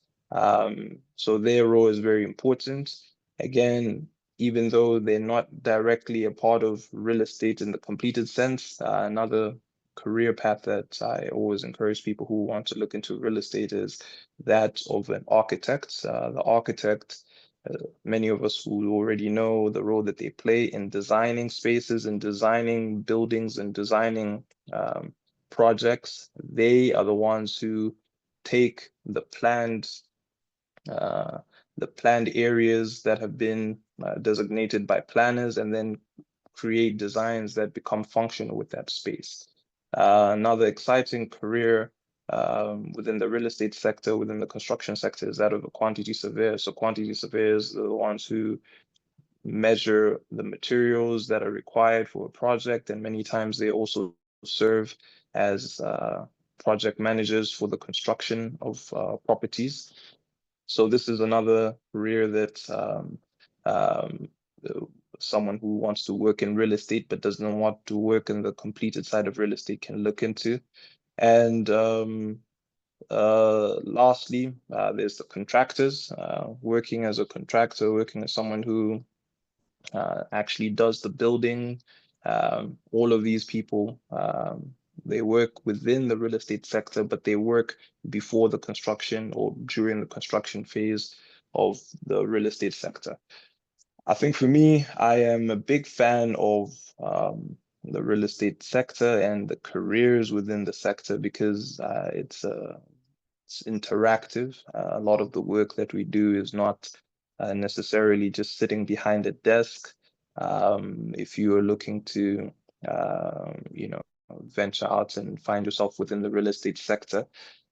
So their role is very important. Again, even though they're not directly a part of real estate in the completed sense, another career path that I always encourage people who want to look into real estate is that of an architect. The architect, many of us who already know the role that they play in designing spaces and designing buildings and designing projects. They are the ones who take the planned areas that have been designated by planners and then create designs that become functional with that space. Another exciting career within the real estate sector, within the construction sector, is that of a quantity surveyor. So quantity surveyors are the ones who measure the materials that are required for a project, and many times they also serve as project managers for the construction of properties. So this is another career that someone who wants to work in real estate but doesn't want to work in the completed side of real estate can look into. And lastly, there's the contractors. Working as a contractor, working as someone who actually does the building. All of these people, they work within the real estate sector, but they work before the construction or during the construction phase of the real estate sector. I think for me, I am a big fan of the real estate sector and the careers within the sector, because it's interactive. A lot of the work that we do is not necessarily just sitting behind a desk. If you are looking to, you know, venture out and find yourself within the real estate sector,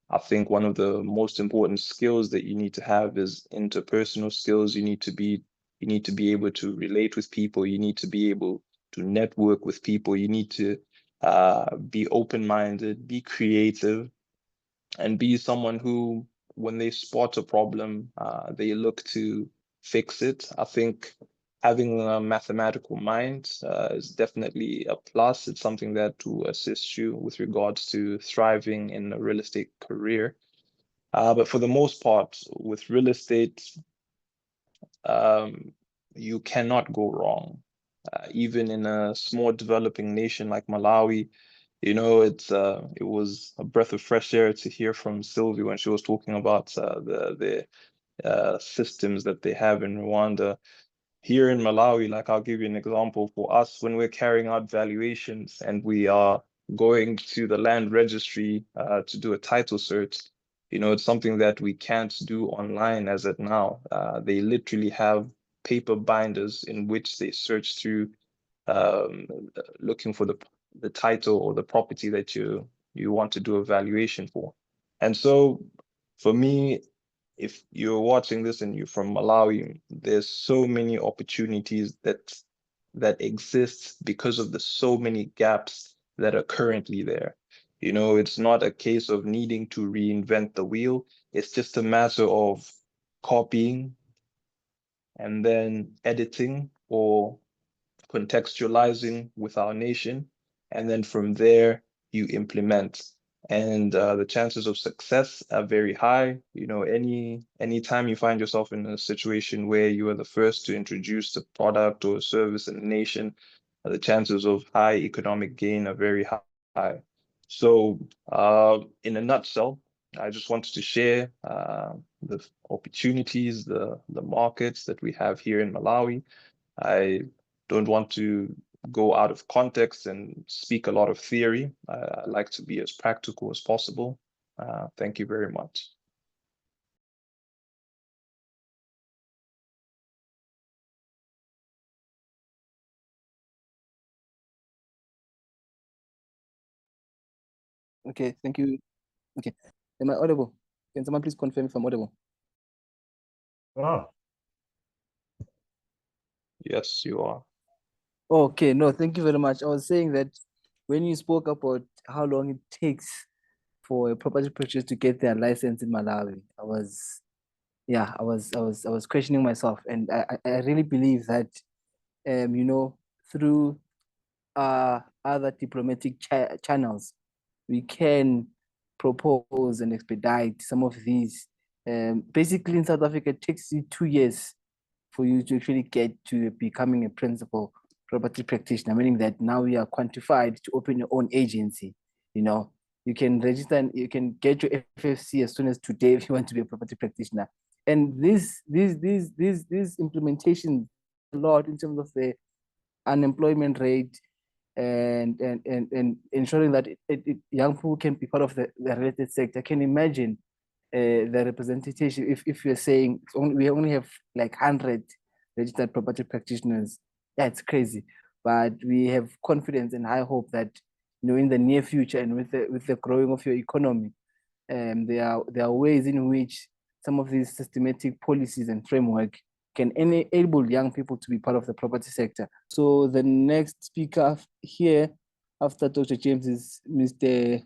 I think one of the most important skills that you need to have is interpersonal skills. You need to be able to relate with people. You need to be able to network with people. You need to be open-minded, be creative, and be someone who, when they spot a problem, they look to fix it. I think having a mathematical mind is definitely a plus. It's something that will assist you with regards to thriving in a real estate career. But for the most part, with real estate, you cannot go wrong. Even in a small developing nation like Malawi, you know, it was a breath of fresh air to hear from Sylvie when she was talking about the systems that they have in Rwanda. Here in Malawi, like I'll give you an example, for us, when we're carrying out valuations and we are going to the land registry to do a title search, you know, it's something that we can't do online as at now. They literally have paper binders in which they search through, looking for the title or the property that you want to do a valuation for. And so for me, if you're watching this and you're from Malawi, there's so many opportunities that exist because of the so many gaps that are currently there. You know, it's not a case of needing to reinvent the wheel. It's just a matter of copying and then editing or contextualizing with our nation. And then from there, you implement. And the chances of success are very high. You know, anytime you find yourself in a situation where you are the first to introduce a product or a service in a nation, the chances of high economic gain are very high. So in a nutshell, I just wanted to share the opportunities, the markets that we have here in Malawi. I don't want to go out of context and speak a lot of theory. I like to be as practical as possible. Thank you very much. Okay, thank you. Okay, am I audible? Can someone please confirm if I'm audible? Oh, Yes, you are. Okay, no, thank you very much. I was saying that when you spoke about how long it takes for a property purchase to get their license in Malawi, I was questioning myself, and I really believe that, you know, through other diplomatic channels, we can propose and expedite some of these. Basically, in South Africa, it takes you 2 years for you to actually get to becoming a principal property practitioner, meaning that now you are quantified to open your own agency. You know, you can register and you can get your FFC as soon as today if you want to be a property practitioner. And these implementation a lot in terms of the unemployment rate and ensuring that young people can be part of the related sector. I can imagine the representation if you're saying we only have like 100 registered property practitioners. Yeah, it's crazy, but we have confidence and high hope that, you know, in the near future and with the growing of your economy, there are ways in which some of these systematic policies and framework can enable young people to be part of the property sector. So the next speaker here after Dr. James is Mr.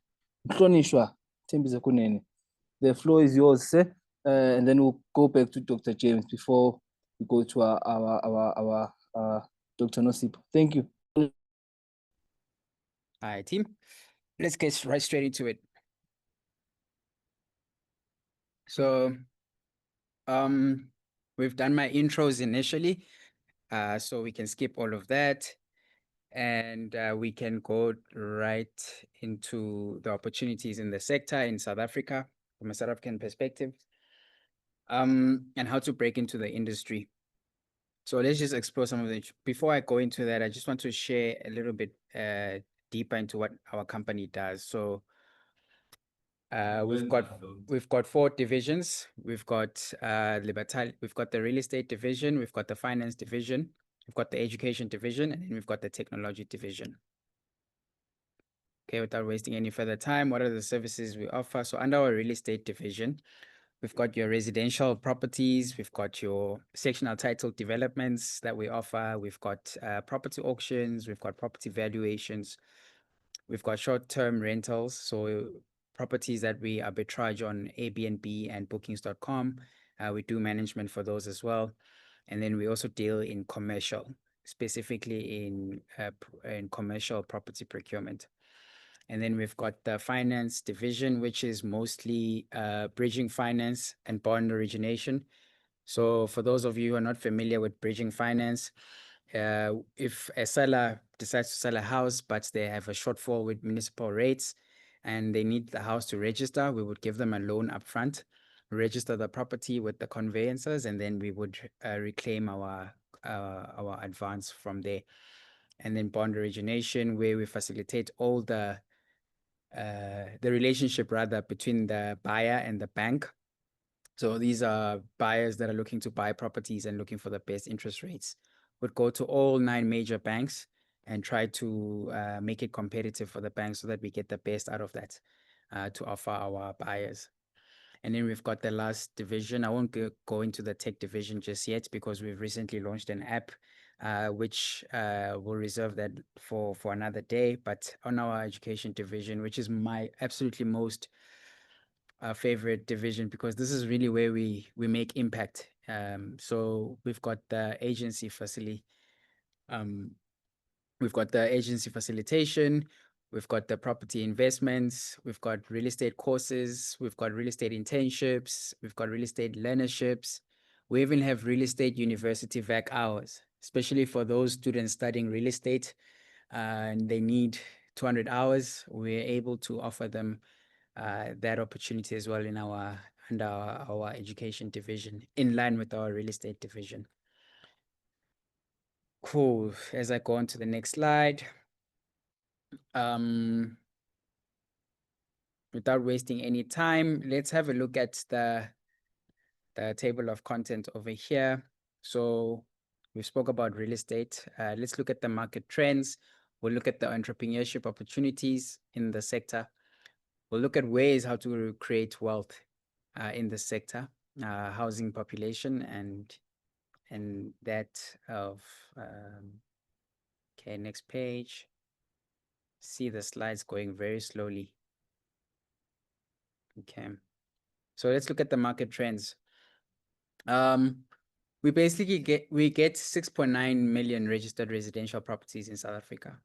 Mhlonishwa Kunene. The floor is yours, sir. And then we'll go back to Dr. James before we go to our Dr. Nosipho. Thank you. All right, team. Let's get right straight into it. So, we've done my intros initially, so we can skip all of that, and we can go right into the opportunities in the sector in South Africa from a South African perspective, and how to break into the industry. So let's just explore some of the. Before I go into that, I just want to share a little bit deeper into what our company does. So we've got 4 divisions. We've got LIBERTALIA, we've got the real estate division, we've got the finance division, we've got the education division, and then we've got the technology division. Okay, without wasting any further time, what are the services we offer? So under our real estate division, we've got your residential properties, we've got your sectional title developments that we offer, we've got property auctions, we've got property valuations, we've got short-term rentals, so properties that we arbitrage on Airbnb and bookings.com. We do management for those as well. And then we also deal in commercial, specifically in commercial property procurement. And then we've got the finance division, which is mostly bridging finance and bond origination. So for those of you who are not familiar with bridging finance, if a seller decides to sell a house, but they have a shortfall with municipal rates and they need the house to register, we would give them a loan upfront, register the property with the conveyancers, and then we would reclaim our advance from there. And then bond origination, where we facilitate all the relationship rather between the buyer and the bank. So these are buyers that are looking to buy properties and looking for the best interest rates. Would go to all 9 major banks and try to make it competitive for the banks so that we get the best out of that to offer our buyers. And then we've got the last division. I won't go into the tech division just yet because we've recently launched an app which we'll reserve that for another day. But on our education division, which is my absolutely most favorite division, because this is really where we make impact. So we've got the agency facility. We've got the agency facilitation. We've got the property investments. We've got real estate courses. We've got real estate internships. We've got real estate learnerships. We even have real estate university VAC hours, especially for those students studying real estate and they need 200 hours. We're able to offer them that opportunity as well under our education division, in line with our real estate division. Cool. As I go on to the next slide, without wasting any time, let's have a look at the table of content over here. So we spoke about real estate. Let's look at the market trends. We'll look at the entrepreneurship opportunities in the sector. We'll look at ways how to create wealth in the sector, housing population, and that of, okay, next page. See the slides going very slowly. Okay, so let's look at the market trends. We basically get 6.9 million registered residential properties in South Africa,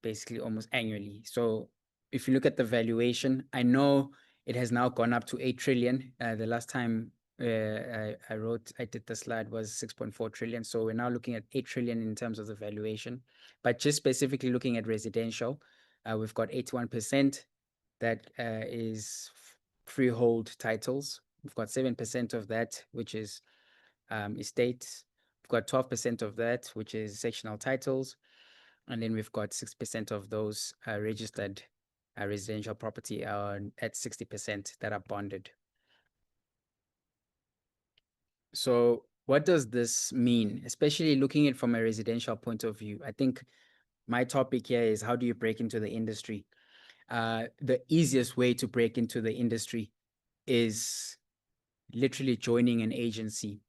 basically almost annually. So if you look at the valuation, I know it has now gone up to 8 trillion. The last time I did the slide was 6.4 trillion. So we're now looking at 8 trillion in terms of the valuation. But just specifically looking at residential, we've got 81% that is freehold titles. We've got 7% of that, which is estates. We've got 12% of that, which is sectional titles. And then we've got 6% of those registered residential property at 60% that are bonded. So what does this mean, especially looking at it from a residential point of view? I think my topic here is, how do you break into the industry? The easiest way to break into the industry is literally joining an agency,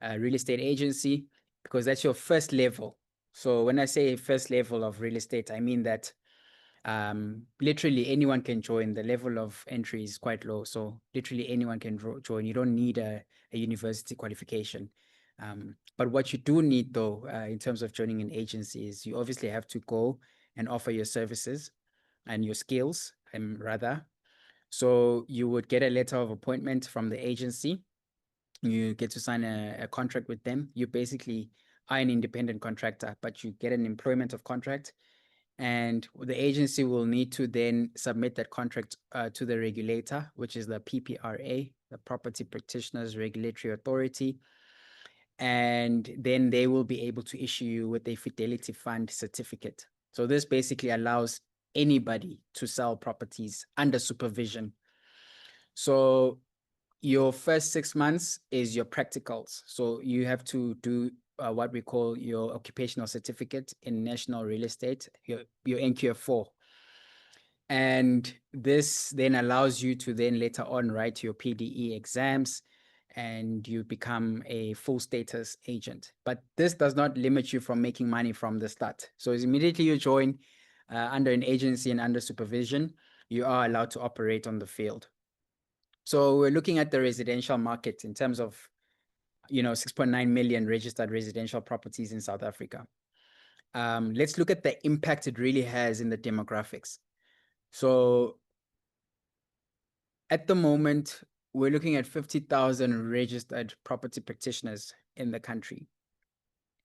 a real estate agency, because that's your first level. So when I say first level of real estate, I mean that literally anyone can join. The level of entry is quite low, so literally anyone can join. You don't need a university qualification. But what you do need, though, in terms of joining an agency, is you obviously have to go and offer your services and your skills, rather. So you would get a letter of appointment from the agency. You get to sign a contract with them. You basically are an independent contractor, but you get an employment of contract. And the agency will need to then submit that contract to the regulator, which is the PPRA, the Property Practitioners Regulatory Authority. And then they will be able to issue you with a Fidelity Fund certificate. So this basically allows anybody to sell properties under supervision. So your first 6 months is your practicals. So you have to do what we call your occupational certificate in national real estate, your NQF4. And this then allows you to then later on write your PDE exams and you become a full status agent. But this does not limit you from making money from the start. So as immediately you join under an agency and under supervision, you are allowed to operate on the field. So we're looking at the residential market in terms of, 6.9 million registered residential properties in South Africa. Let's look at the impact it really has in the demographics. So at the moment, we're looking at 50,000 registered property practitioners in the country.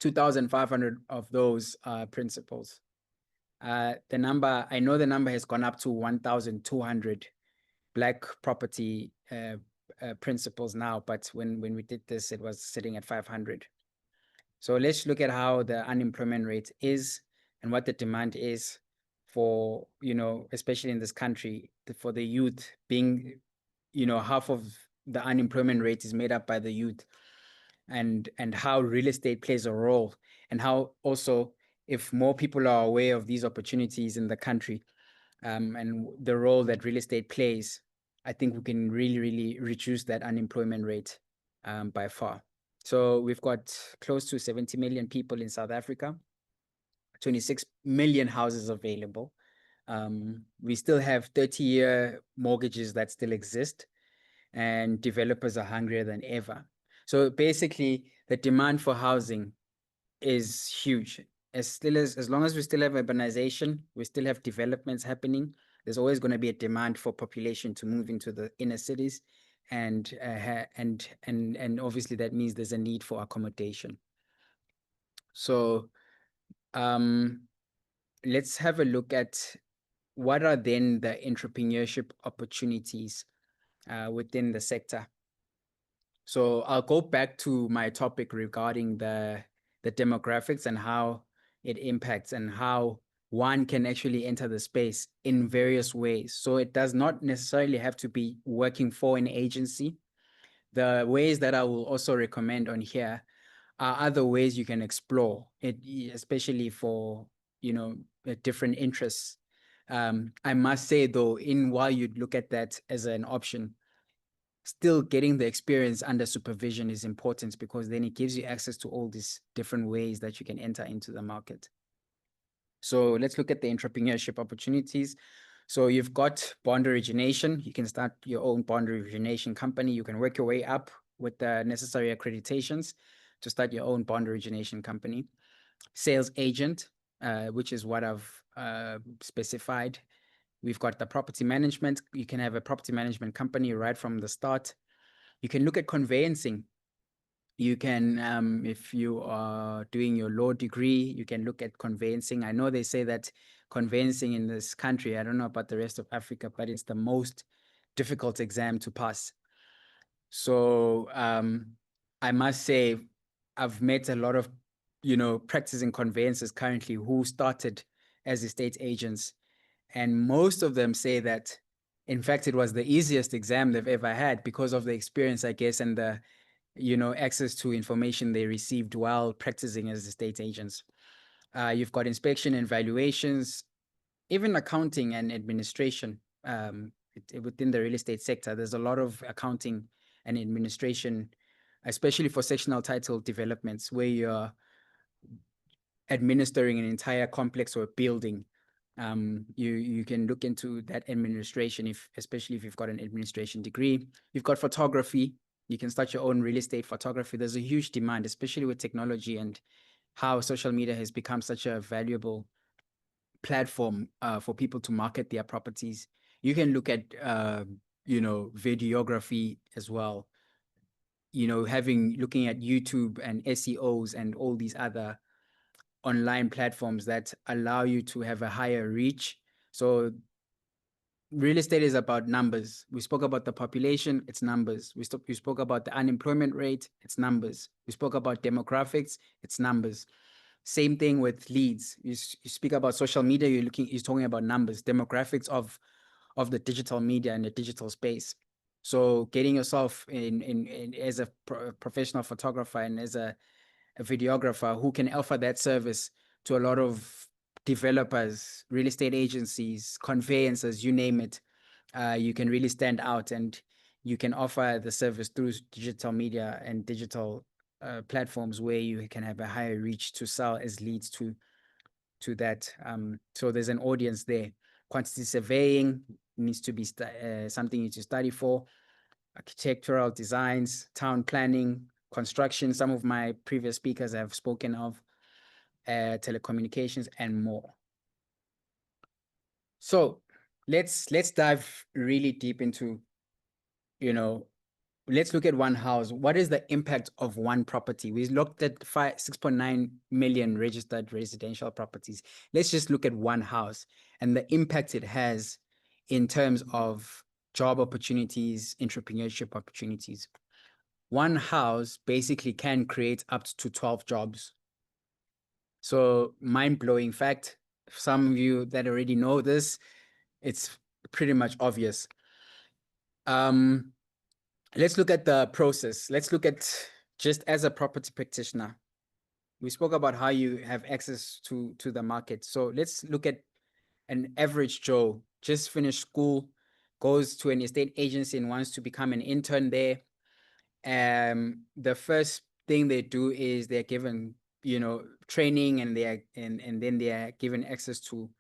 2,500 of those are principals. I know the number has gone up to 1,200 Black property principals now, but when we did this, it was sitting at 500. So let's look at how the unemployment rate is and what the demand is for, especially in this country, for the youth being, half of the unemployment rate is made up by the youth, and how real estate plays a role, and how also if more people are aware of these opportunities in the country, and the role that real estate plays, I think we can really, really reduce that unemployment rate by far. So we've got close to 70 million people in South Africa, 26 million houses available. We still have 30-year mortgages that still exist, and developers are hungrier than ever. So basically, the demand for housing is huge. As long as we still have urbanization, we still have developments happening, there's always going to be a demand for population to move into the inner cities, and obviously that means there's a need for accommodation. So let's have a look at what are then the entrepreneurship opportunities within the sector. So I'll go back to my topic regarding the demographics and how it impacts and how one can actually enter the space in various ways. So it does not necessarily have to be working for an agency. The ways that I will also recommend on here are other ways you can explore it, especially for, different interests. I must say though, while you look at that as an option, still getting the experience under supervision is important, because then it gives you access to all these different ways that you can enter into the market. So let's look at the entrepreneurship opportunities. So you've got bond origination. You can start your own bond origination company. You can work your way up with the necessary accreditations to start your own bond origination company. Sales agent, which is what I've specified. We've got the property management. You can have a property management company right from the start. You can look at conveyancing. You can, if you are doing your law degree, you can look at conveyancing. I know they say that conveyancing in this country, I don't know about the rest of Africa, but it's the most difficult exam to pass. So I must say, I've met a lot of, practicing conveyancers currently who started as estate agents. And most of them say that, in fact, it was the easiest exam they've ever had because of the experience, I guess, and the, access to information they received while practicing as estate agents. You've got inspection and valuations, even accounting and administration. Within the real estate sector, there's a lot of accounting and administration, especially for sectional title developments, where you're administering an entire complex or building. You can look into that administration, especially if you've got an administration degree. You've got photography. You can start your own real estate photography. There's a huge demand, especially with technology and how social media has become such a valuable platform for people to market their properties. You can look at, videography as well. Looking at YouTube and SEOs and all these other online platforms that allow you to have a higher reach. So real estate is about numbers. We spoke about the population, it's numbers. We spoke about the unemployment rate, it's numbers. We spoke about demographics, it's numbers. Same thing with leads. You speak about social media, you're talking about numbers, demographics of the digital media and the digital space. So getting yourself in as a professional photographer and as a a videographer who can offer that service to a lot of developers, real estate agencies, conveyancers, you name it. You can really stand out, and you can offer the service through digital media and digital platforms where you can have a higher reach to sell as leads to that. So there's an audience there. Quantity surveying needs to be something you need to study for. Architectural designs, town planning, construction. Some of my previous speakers have spoken of telecommunications and more. So let's dive really deep into, let's look at one house. What is the impact of one property? We looked at 6.9 million registered residential properties. Let's just look at one house and the impact it has in terms of job opportunities, entrepreneurship opportunities. One house basically can create up to 12 jobs. So mind-blowing fact. Some of you that already know this, it's pretty much obvious. Let's look at the process. Let's look at just as a property practitioner. We spoke about how you have access to the market. So let's look at an average Joe, just finished school, goes to an estate agency and wants to become an intern there. The first thing they do is they're given, training, and then they are given access to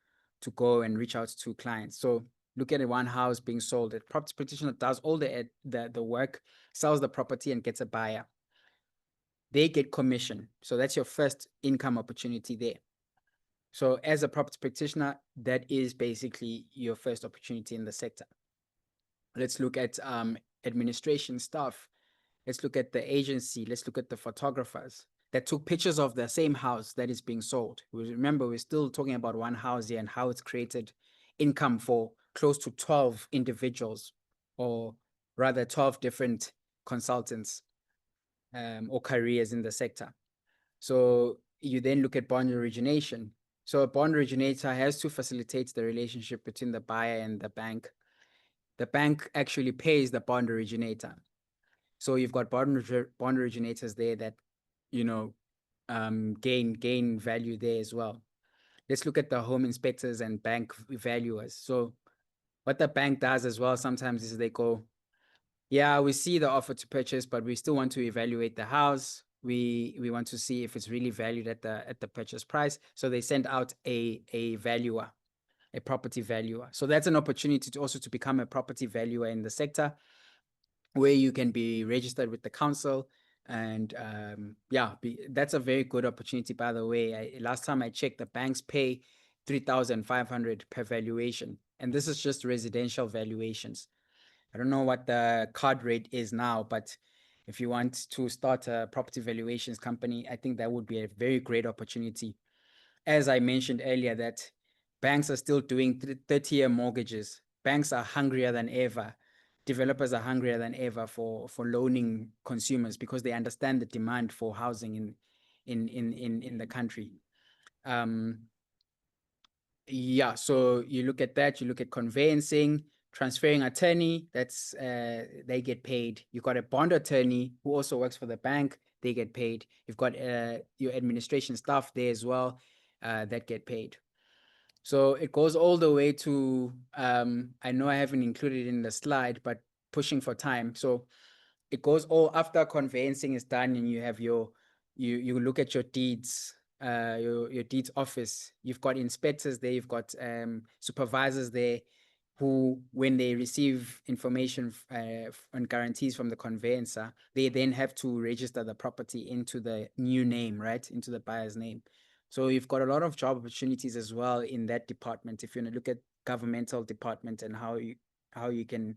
go and reach out to clients. So look at one house being sold. The property practitioner does all the work, sells the property and gets a buyer. They get commission. So that's your first income opportunity there. So as a property practitioner, that is basically your first opportunity in the sector. Let's look at administration staff. Let's look at the agency. Let's look at the photographers that took pictures of the same house that is being sold. Remember, we're still talking about one house here and how it's created income for close to 12 individuals, or rather 12 different consultants or careers in the sector. So you then look at bond origination. So a bond originator has to facilitate the relationship between the buyer and the bank. The bank actually pays the bond originator. So you've got bond originators there that, gain value there as well. Let's look at the home inspectors and bank valuers. So what the bank does as well sometimes is they go, yeah, we see the offer to purchase, but we still want to evaluate the house. We want to see if it's really valued at the purchase price. So they send out a valuer, a property valuer. So that's an opportunity to also to become a property valuer in the sector, where you can be registered with the council. And that's a very good opportunity, by the way. Last time I checked, the banks pay 3,500 per valuation. And this is just residential valuations. I don't know what the card rate is now, but if you want to start a property valuations company, I think that would be a very great opportunity. As I mentioned earlier, that banks are still doing 30-year mortgages. Banks are hungrier than ever. Developers are hungrier than ever for loaning consumers because they understand the demand for housing in the country. So you look at that, you look at conveyancing, transferring attorney, that's they get paid. You've got a bond attorney who also works for the bank, they get paid. You've got your administration staff there as well, that get paid. So it goes all the way to, I know I haven't included it in the slide, but pushing for time. So it goes all after conveyancing is done and you have you look at your deeds, your deeds office. You've got inspectors there, you've got supervisors there who, when they receive information and guarantees from the conveyancer, they then have to register the property into the new name, right? Into the buyer's name. So you've got a lot of job opportunities as well in that department. If you want to look at governmental department and how you can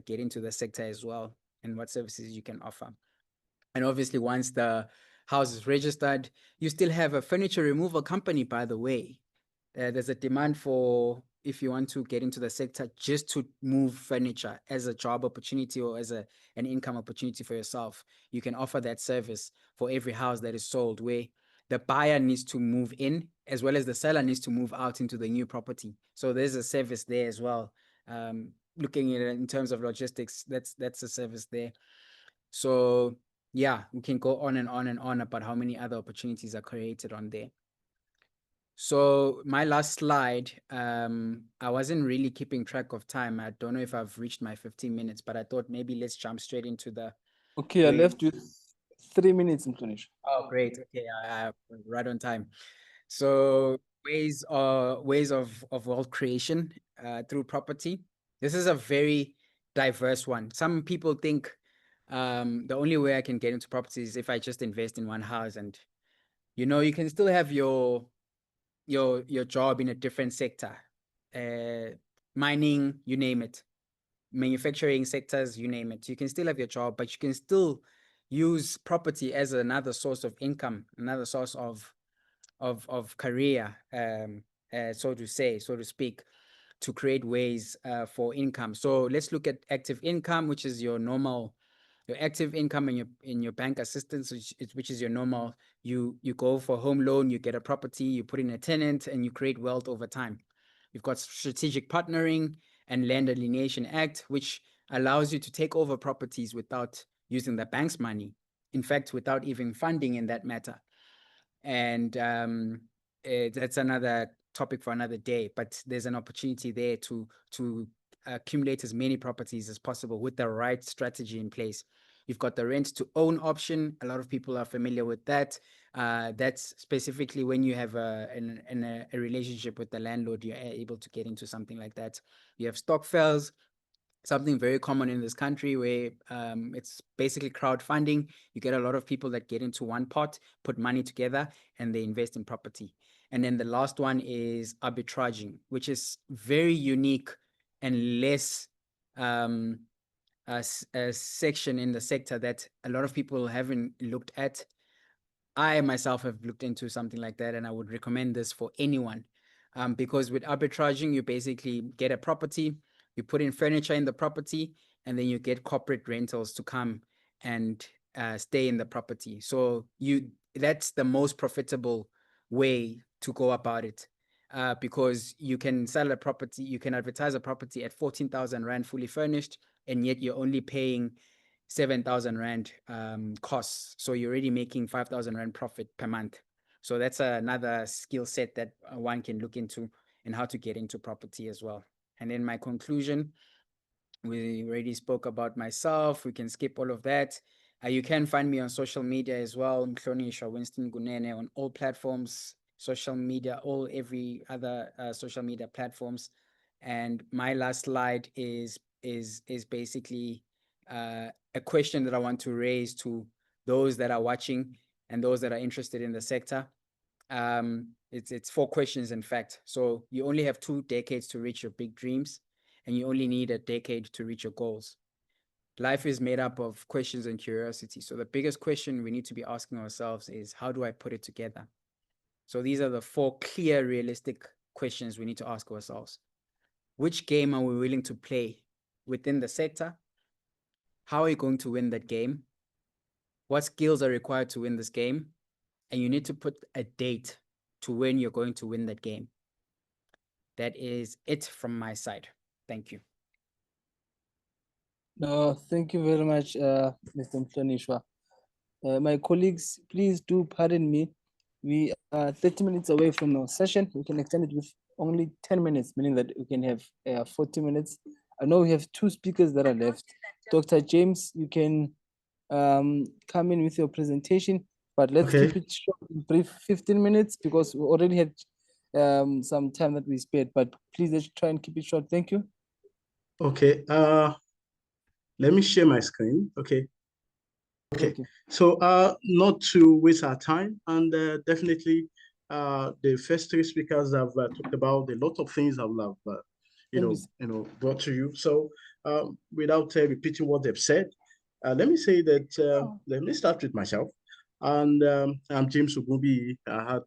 get into the sector as well and what services you can offer. And obviously, once the house is registered, you still have a furniture removal company, by the way. There's a demand for, if you want to get into the sector, just to move furniture as a job opportunity or as an income opportunity for yourself. You can offer that service for every house that is sold, where the buyer needs to move in as well as the seller needs to move out into the new property. So there's a service there as well. Looking at it in terms of logistics, that's a service there. So yeah, we can go on and on and on about how many other opportunities are created on there. So my last slide, I wasn't really keeping track of time. I don't know if I've reached my 15 minutes, but I thought maybe let's jump straight into the. Okay, I left with 3 minutes, Mhlonishwa. Oh, great. Okay, I right on time. So ways of wealth creation through property. This is a very diverse one. Some people think the only way I can get into property is if I just invest in one house, and you know, you can still have your job in a different sector, mining, you name it, manufacturing sectors, you name it. You can still have your job, but you can still use property as another source of income, another source of career, so to speak, to create ways for income. So let's look at active income, which is your normal, your active income in your bank assistance, which is your normal. You go for a home loan, you get a property, you put in a tenant, and you create wealth over time. You've got strategic partnering and Land Alienation Act, which allows you to take over properties without using the bank's money. In fact, without even funding in that matter. And that's another topic for another day, but there's an opportunity there to accumulate as many properties as possible with the right strategy in place. You've got the rent to own option. A lot of people are familiar with that. That's specifically when you have a relationship with the landlord, you're able to get into something like that. You have stokvels, something very common in this country where it's basically crowdfunding. You get a lot of people that get into one pot, put money together, and they invest in property. And then the last one is arbitraging, which is very unique and less a section in the sector that a lot of people haven't looked at. I myself have looked into something like that, and I would recommend this for anyone. Because with arbitraging, you basically get a property, you put in furniture in the property, and then you get corporate rentals to come and stay in the property. So that's the most profitable way to go about it, because you can sell a property, you can advertise a property at 14,000 Rand fully furnished, and yet you're only paying 7,000 Rand costs. So you're already making 5,000 Rand profit per month. So that's another skill set that one can look into and how to get into property as well. And then my conclusion, we already spoke about myself. We can skip all of that. You can find me on social media as well. Mhlonishwa, Winston, Kunene on all platforms, social media, every other social media platforms. And my last slide is basically a question that I want to raise to those that are watching and those that are interested in the sector. It's 4 questions, in fact. So you only have 2 decades to reach your big dreams, and you only need a decade to reach your goals. Life is made up of questions and curiosity. So the biggest question we need to be asking ourselves is, how do I put it together? So these are the 4 clear, realistic questions we need to ask ourselves. Which game are we willing to play within the sector? How are you going to win that game? What skills are required to win this game? And you need to put a date to when you're going to win that game. That is it from my side. Thank you. No, thank you very much, Mr. Mhlonishwa. My colleagues, please do pardon me. We are 30 minutes away from our session. We can extend it with only 10 minutes, meaning that we can have 40 minutes. I know we have 2 speakers that are left. Dr. James, you can come in with your presentation, but let's keep it short, brief, 15 minutes, because we already had some time that we spared, but please let's try and keep it short. Thank you. Okay, let me share my screen. Okay. So not to waste our time, and definitely the first 3 speakers have talked about a lot of things I will have brought to you. So without repeating what they've said, let me say that let me start with myself. And I'm James Ogunbiyi. I had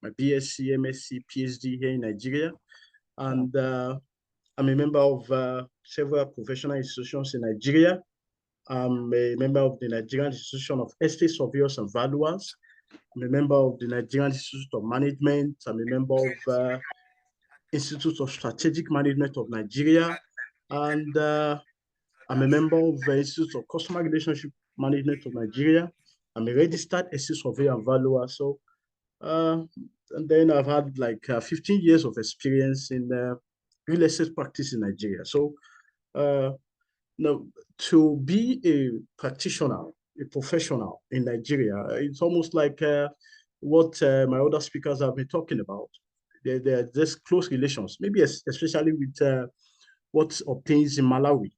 my BSc, MSc, PhD here in Nigeria, and I'm a member of several professional institutions in Nigeria. I'm a member of the Nigerian Institution of Estate Surveyors and Valuers. I'm a member of the Nigerian Institute of Management. I'm a member of Institute of Strategic Management of Nigeria. And I'm a member of the Institute of Customer Relationship Management of Nigeria. I'm a registered estate surveyor and valuer. So, and then I've had like 15 years of experience in real estate practice in Nigeria. So, now to be a practitioner, a professional in Nigeria, it's almost like what my other speakers have been talking about. There's close relations, maybe especially with what obtains in Malawi.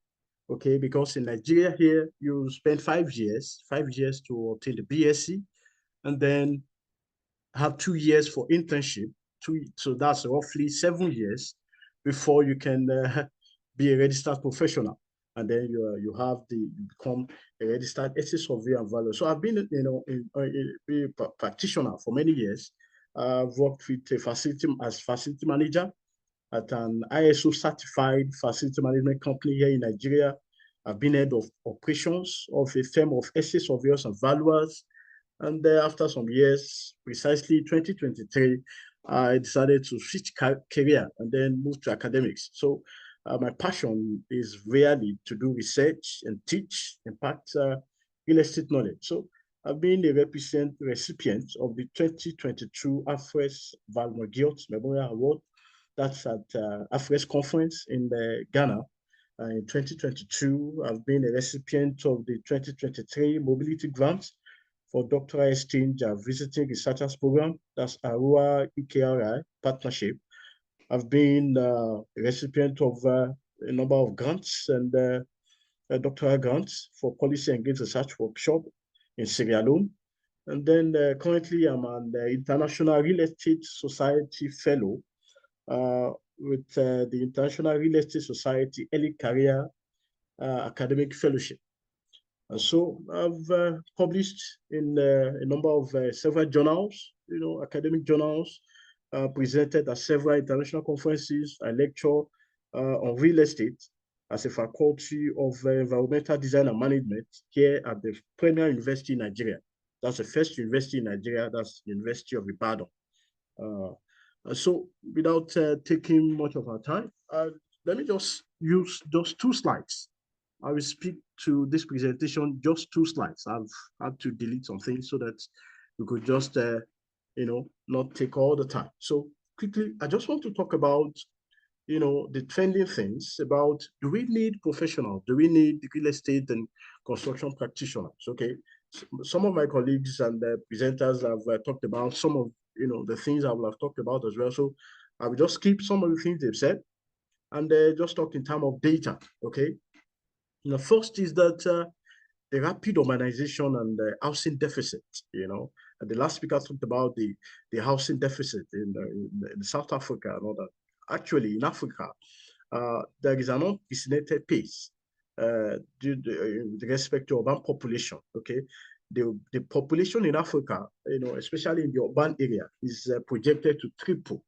Okay, because in Nigeria here, you spend 5 years to obtain the BSc, and then have 2 years for internship. So that's roughly 7 years before you can be a registered professional. And then you become a registered estate surveyor and valuer. So I've been, a practitioner for many years. I've worked with a facility manager at an ISO certified facility management company here in Nigeria. I've been head of operations of a firm of estate surveyors and valuers. And after some years, precisely 2023, I decided to switch career and then move to academics. So my passion is really to do research and teach, impact real estate knowledge. So I've been a recipient of the 2022 AFRES Valmogiot Memorial Award. That's at AFRES conference in Ghana. In 2022, I've been a recipient of the 2023 Mobility Grant for doctoral exchange and visiting researchers program. That's ARUA EKRI partnership. I've been a recipient of a number of grants and doctoral grants for policy engaged research workshop in Sierra Leone. And then currently I'm an International Real Estate Society Fellow with the International Real Estate Society Early Career Academic Fellowship. And so I've published in a number of several journals, academic journals, presented at several international conferences. I lecture on real estate as a faculty of environmental design and management here at the Premier University in Nigeria. That's the first university in Nigeria. That's the University of Ibadan. So without taking much of our time, let me just use just 2 slides. I will speak to this presentation just 2 slides. I've had to delete some things so that we could just, not take all the time. So quickly, I just want to talk about, the trending things about, do we need professionals? Do we need real estate and construction practitioners? Okay. Some of my colleagues and presenters have talked about some of, the things I will have talked about as well. So I will just skip some of the things they've said and just talk in terms of data. Okay. The first is that the rapid urbanization and the housing deficit, and the last speaker talked about the housing deficit in South Africa and all that. Actually, in Africa, there is an unprecedented pace with respect to urban population, okay? The population in Africa, especially in the urban area, is projected to triple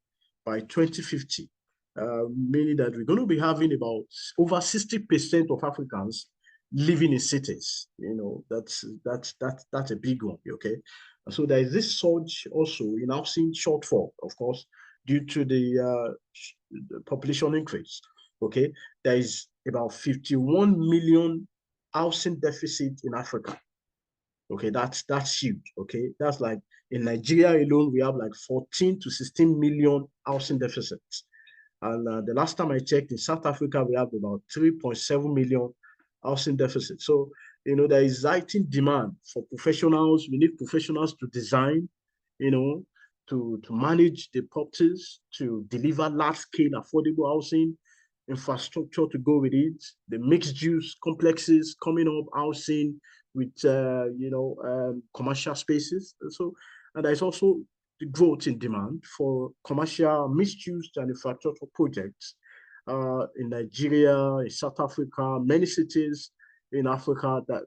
by 2050. Meaning that we're going to be having about over 60% of Africans living in cities. That's a big one. Okay, so there is this surge also in housing shortfall, of course, due to the population increase. Okay, there is about 51 million housing deficit in Africa. Okay, that's huge. Okay, that's like in Nigeria alone, we have like 14 to 16 million housing deficits. And the last time I checked, in South Africa, we have about 3.7 million housing deficit. So, there is heightened demand for professionals. We need professionals to design, to manage the properties, to deliver large-scale affordable housing, infrastructure to go with it, the mixed-use complexes coming up, housing with, commercial spaces. And there's also the growth in demand for commercial mixed-use and infrastructure projects in Nigeria, in South Africa, many cities in Africa that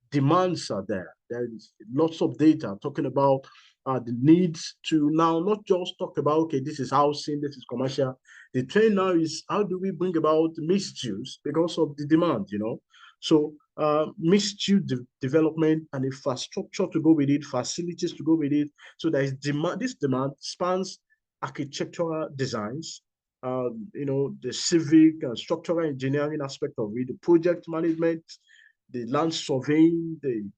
demands are there. There's lots of data talking about the needs to now not just talk about, okay, this is housing, this is commercial. The trend now is how do we bring about mixed use because of the demand, So mixed use development and infrastructure to go with it, facilities to go with it. So there is demand. This demand spans architectural designs, the civic and structural engineering aspect of it, the project management, the land surveying, the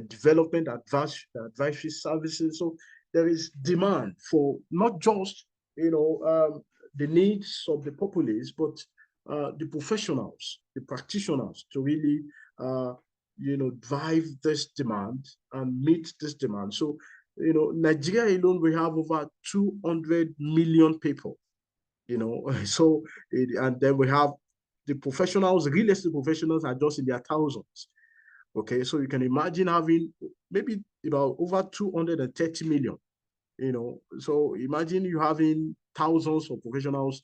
development advisory services. So there is demand for not just, the needs of the populace, but the professionals, the practitioners to really, drive this demand and meet this demand. So, Nigeria alone, we have over 200 million people, so, and then we have the professionals, real estate professionals are just in their thousands. Okay, so you can imagine having maybe about over 230 million, so imagine you having thousands of professionals,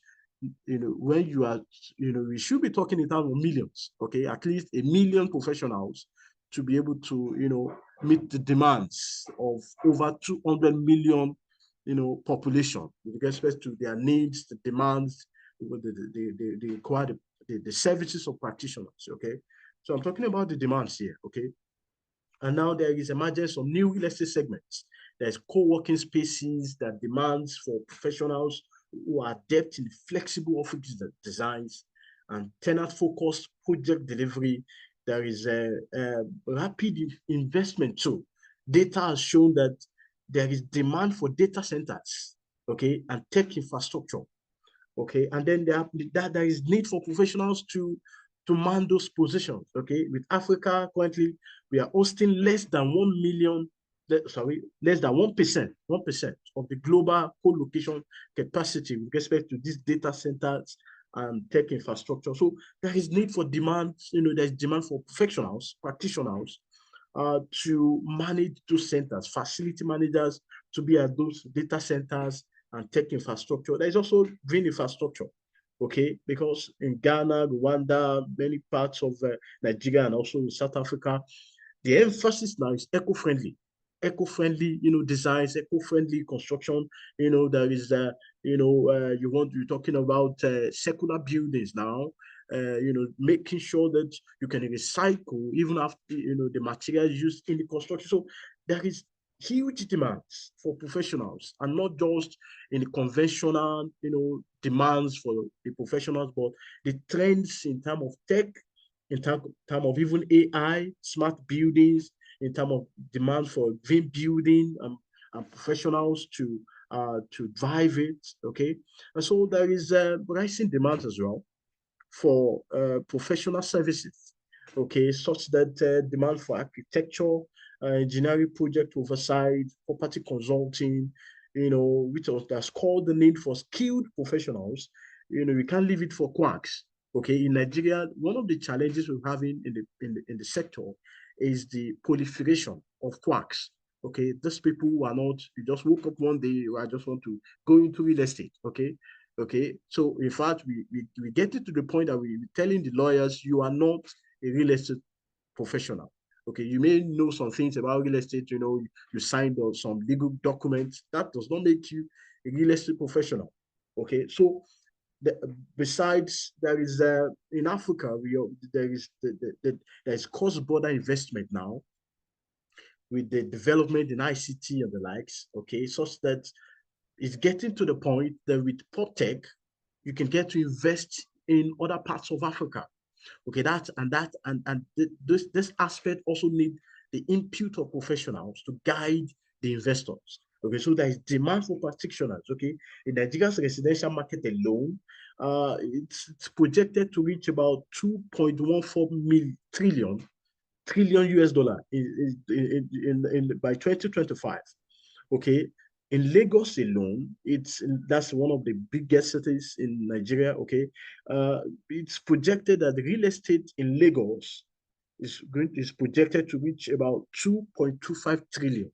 when you are, we should be talking in terms of millions, okay, at least 1 million professionals to be able to, meet the demands of over 200 million, population with respect to their needs, the demands, they require the services of practitioners, okay? So I'm talking about the demands here, okay? And now there is emergence of new real estate segments. There's co-working spaces that demands for professionals who are adept in flexible office designs and tenant-focused project delivery. There is a rapid investment too. Data has shown that there is demand for data centers, okay, and tech infrastructure, okay, and then there is need for professionals to man those positions, okay. With Africa currently, we are hosting less than 1% of the global co-location capacity with respect to these data centers and tech infrastructure. So there is need for demand, there's demand for professionals, practitioners, to manage those centers, facility managers to be at those data centers and tech infrastructure. There's also green infrastructure, okay, because in Ghana, Rwanda, many parts of Nigeria, and also in South Africa, the emphasis now is eco-friendly, designs, eco-friendly construction. There is, you're talking about circular buildings now, making sure that you can recycle even after, the materials used in the construction. So there is huge demands for professionals, and not just in the conventional, demands for the professionals, but the trends in terms of tech, in terms of even AI, smart buildings, in terms of demand for green building, and professionals to drive it, okay? And so there is rising demand as well for professional services, okay, such that demand for architecture, engineering project oversight, property consulting, which that's called the need for skilled professionals. We can't leave it for quacks. Okay, in Nigeria, one of the challenges we're having in the sector is the proliferation of quacks. Okay, those people who are not, you just woke up one day, I just want to go into real estate. Okay. So in fact, we get it to the point that we're telling the lawyers, you are not a real estate professional. Okay, you may know some things about real estate, you signed on some legal documents. That does not make you a real estate professional. Okay, so besides, there is in Africa, there's cross-border investment now with the development in ICT and the likes, okay, such that it's getting to the point that with PropTech, you can get to invest in other parts of Africa. Okay, this aspect also need the input of professionals to guide the investors. Okay, so there is demand for practitioners. Okay, in Nigeria's residential market alone, it's projected to reach about 2.14 trillion US dollar by 2025. Okay, in Lagos alone, that's one of the biggest cities in Nigeria. Okay, it's projected that the real estate in Lagos is projected to reach about 2.25 trillion.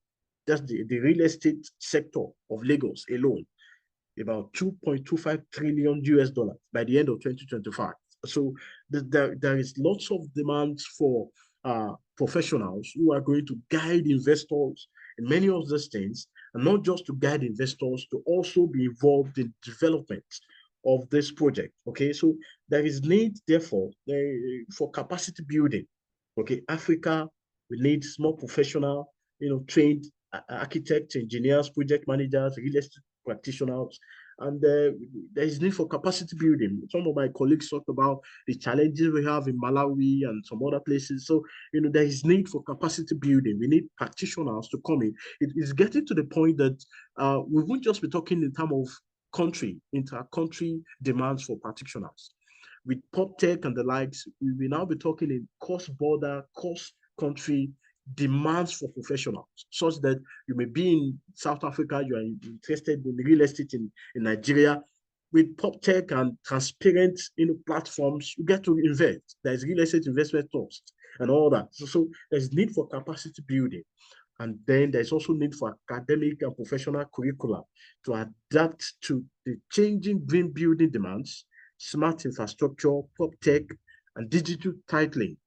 That's the real estate sector of Lagos alone, about 2.25 trillion US dollars by the end of 2025. So there is lots of demands for professionals who are going to guide investors in many of these things, and not just to guide investors, to also be involved in development of this project. Okay, so there is need, therefore, for capacity building. Okay, Africa, we need more professional, trained architects, engineers, project managers, real estate practitioners, And there is need for capacity building. Some of my colleagues talked about the challenges we have in Malawi and some other places. So, there is need for capacity building. We need practitioners to come in. It is getting to the point that we won't just be talking in terms of inter-country demands for practitioners. With pop tech and the likes, we will now be talking in cross-border, cross-country demands for professionals, such that you may be in South Africa, you are interested in real estate in Nigeria. With pop tech and transparent platforms, you get to invest. There's real estate investment trust and all that. So there's need for capacity building. And then there's also need for academic and professional curricula to adapt to the changing green building demands, smart infrastructure, pop tech, and digital titling.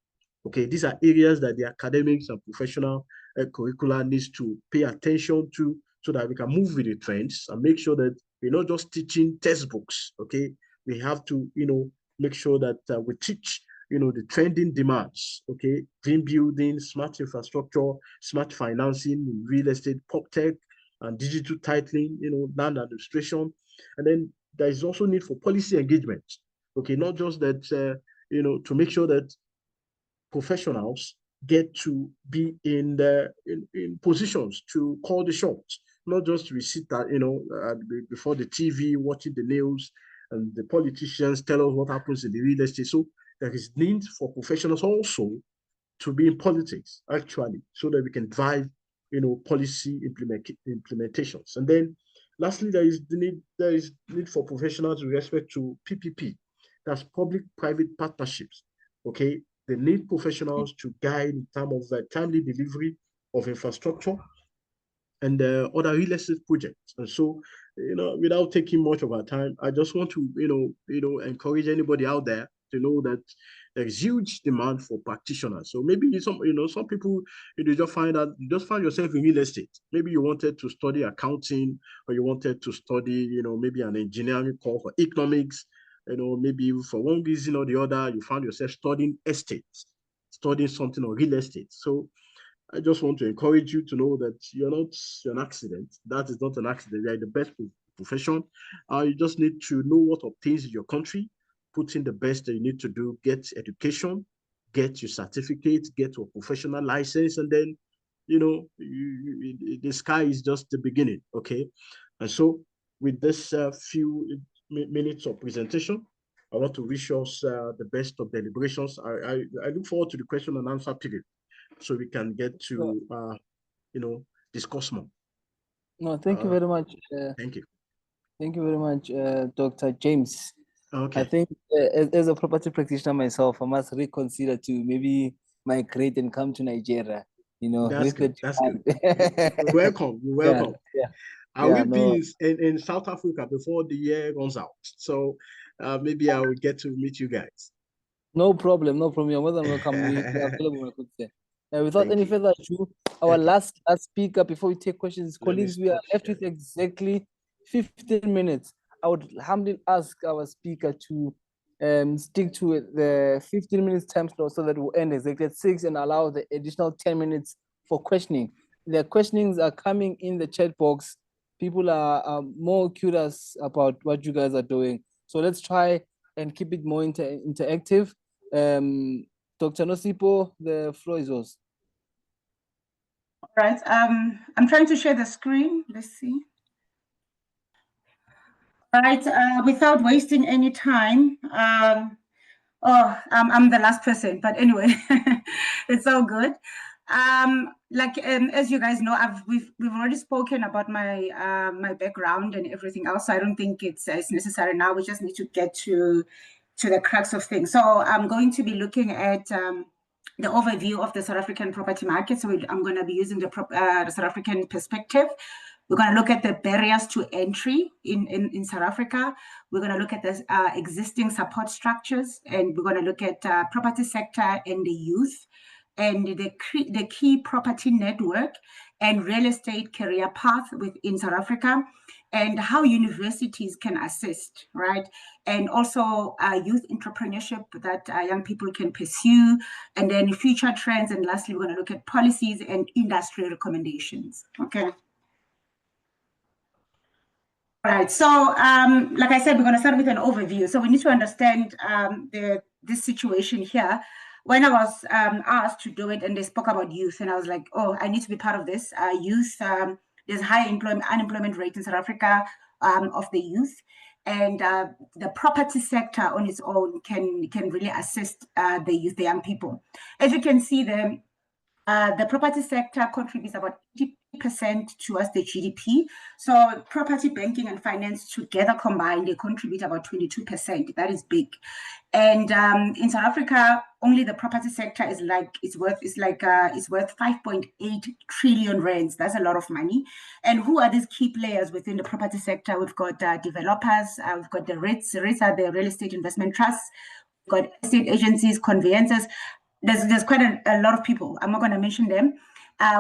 Okay, these are areas that the academics and professional curricula needs to pay attention to, so that we can move with the trends and make sure that we're not just teaching textbooks. Okay, we have to, make sure that we teach, the trending demands. Okay, green building, smart infrastructure, smart financing, real estate, pop tech, and digital titling. Land administration, and then there is also need for policy engagement. Okay, not just that. To make sure that professionals get to be in positions to call the shots, not just we sit before the TV watching the news and the politicians tell us what happens in the real estate. So there is need for professionals also to be in politics, actually, so that we can drive policy implementations. And then lastly, there is need for professionals with respect to PPP, that's public-private partnerships. Okay, they need professionals to guide in terms of timely delivery of infrastructure and other real estate projects. And so, without taking much of our time, I just want to, encourage anybody out there to know that there is huge demand for practitioners. So maybe some people, you just find yourself in real estate. Maybe you wanted to study accounting, or you wanted to study, maybe an engineering course or economics. Maybe for one reason or the other, you found yourself studying studying something on real estate. So I just want to encourage you to know that you're not an accident. That is not an accident. You're in the best profession. You just need to know what obtains in your country, put in the best that you need to do, get education, get your certificate, get your professional license, and then, the sky is just the beginning, okay? And so with this few minutes of presentation, I want to wish us the best of deliberations. I look forward to the question and answer period, so we can get to, discuss more. No, thank you very much. Thank you. Thank you very much, Dr. James. Okay. I think as a property practitioner myself, I must reconsider to maybe migrate and come to Nigeria. That's good. That's good. You're welcome. You're welcome. Yeah. I will be in South Africa before the year runs out. So maybe I will get to meet you guys. No problem. No problem. You're more than welcome. We are available. Without any further ado, our last speaker before we take questions, colleagues, we are left with exactly 15 minutes. I would humbly ask our speaker to stick to the 15 minutes time slot, so that we'll end exactly at 6 and allow the additional 10 minutes for questioning. The questionings are coming in the chat box. People are more curious about what you guys are doing. So let's try and keep it more interactive. Dr. Nosipho, the floor is yours. All right. I'm trying to share the screen. Let's see. All right. Without wasting any time. I'm the last person, but anyway, it's all good. As you guys know, we've already spoken about my my background and everything else. So I don't think it's necessary now. We just need to get to the crux of things. So I'm going to be looking at the overview of the South African property market. So I'm going to be using the South African perspective. We're going to look at the barriers to entry in South Africa. We're going to look at the existing support structures, and we're going to look at property sector and the youth, and the key property network and real estate career path within South Africa, and how universities can assist, right? And also youth entrepreneurship that young people can pursue, and then future trends. And lastly, we're going to look at policies and industry recommendations. Okay. All right. So, like I said, we're going to start with an overview. So we need to understand this situation here. When I was asked to do it, and they spoke about youth, and I was like, oh, I need to be part of this. Youth, there's high unemployment rate in South Africa of the youth, and the property sector on its own can really assist the youth, the young people. As you can see, the property sector contributes about 80% towards the GDP. So property, banking, and finance together combined, they contribute about 22%. That is big. And in South Africa, only the property sector is worth 5.8 trillion rands. That's a lot of money. And who are these key players within the property sector? We've got developers. We've got the REITs. REITs are the real estate investment trusts. We've got estate agencies, conveyancers. There's quite a lot of people. I'm not going to mention them.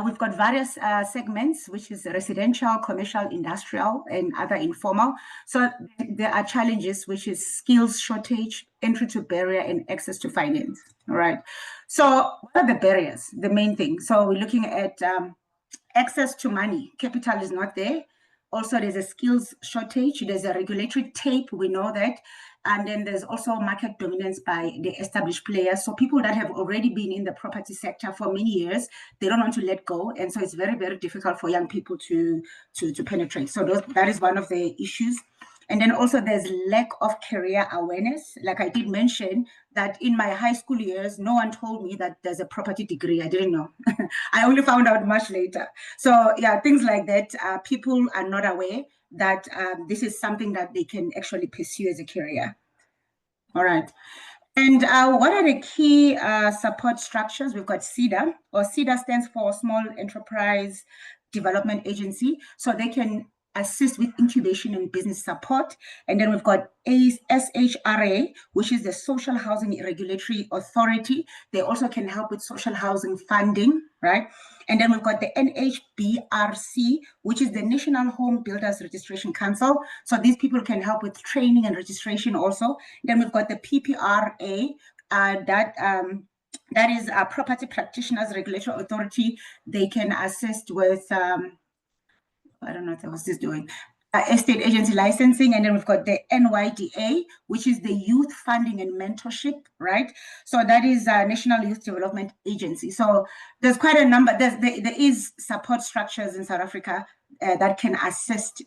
We've got various segments, which is residential, commercial, industrial, and other informal. So there are challenges, which is skills shortage, entry to barrier, and access to finance. All right. So what are the barriers? The main thing. So we're looking at access to money. Capital is not there. Also, there's a skills shortage. There's a regulatory tape. We know that. And then there's also market dominance by the established players. So people that have already been in the property sector for many years, they don't want to let go. And so it's very, very difficult for young people to penetrate. So that is one of the issues. And then also there's lack of career awareness. Like I did mention that in my high school years, no one told me that there's a property degree. I didn't know. I only found out much later. So yeah, things like that. People are not aware that this is something that they can actually pursue as a career. All right. And what are the key support structures? We've got SEDA, or SEDA stands for Small Enterprise Development Agency. So they can assist with incubation and business support. And then we've got SHRA, which is the Social Housing Regulatory Authority. They also can help with social housing funding, right? And then we've got the NHBRC, which is the National Home Builders Registration Council. So these people can help with training and registration also. Then we've got the PPRA, that is a Property Practitioners Regulatory Authority. They can assist with I don't know what I was just doing. Estate agency licensing, and then we've got the NYDA, which is the Youth Funding and Mentorship, right? So that is a National Youth Development Agency. So there's quite a number. There is support structures in South Africa that can assist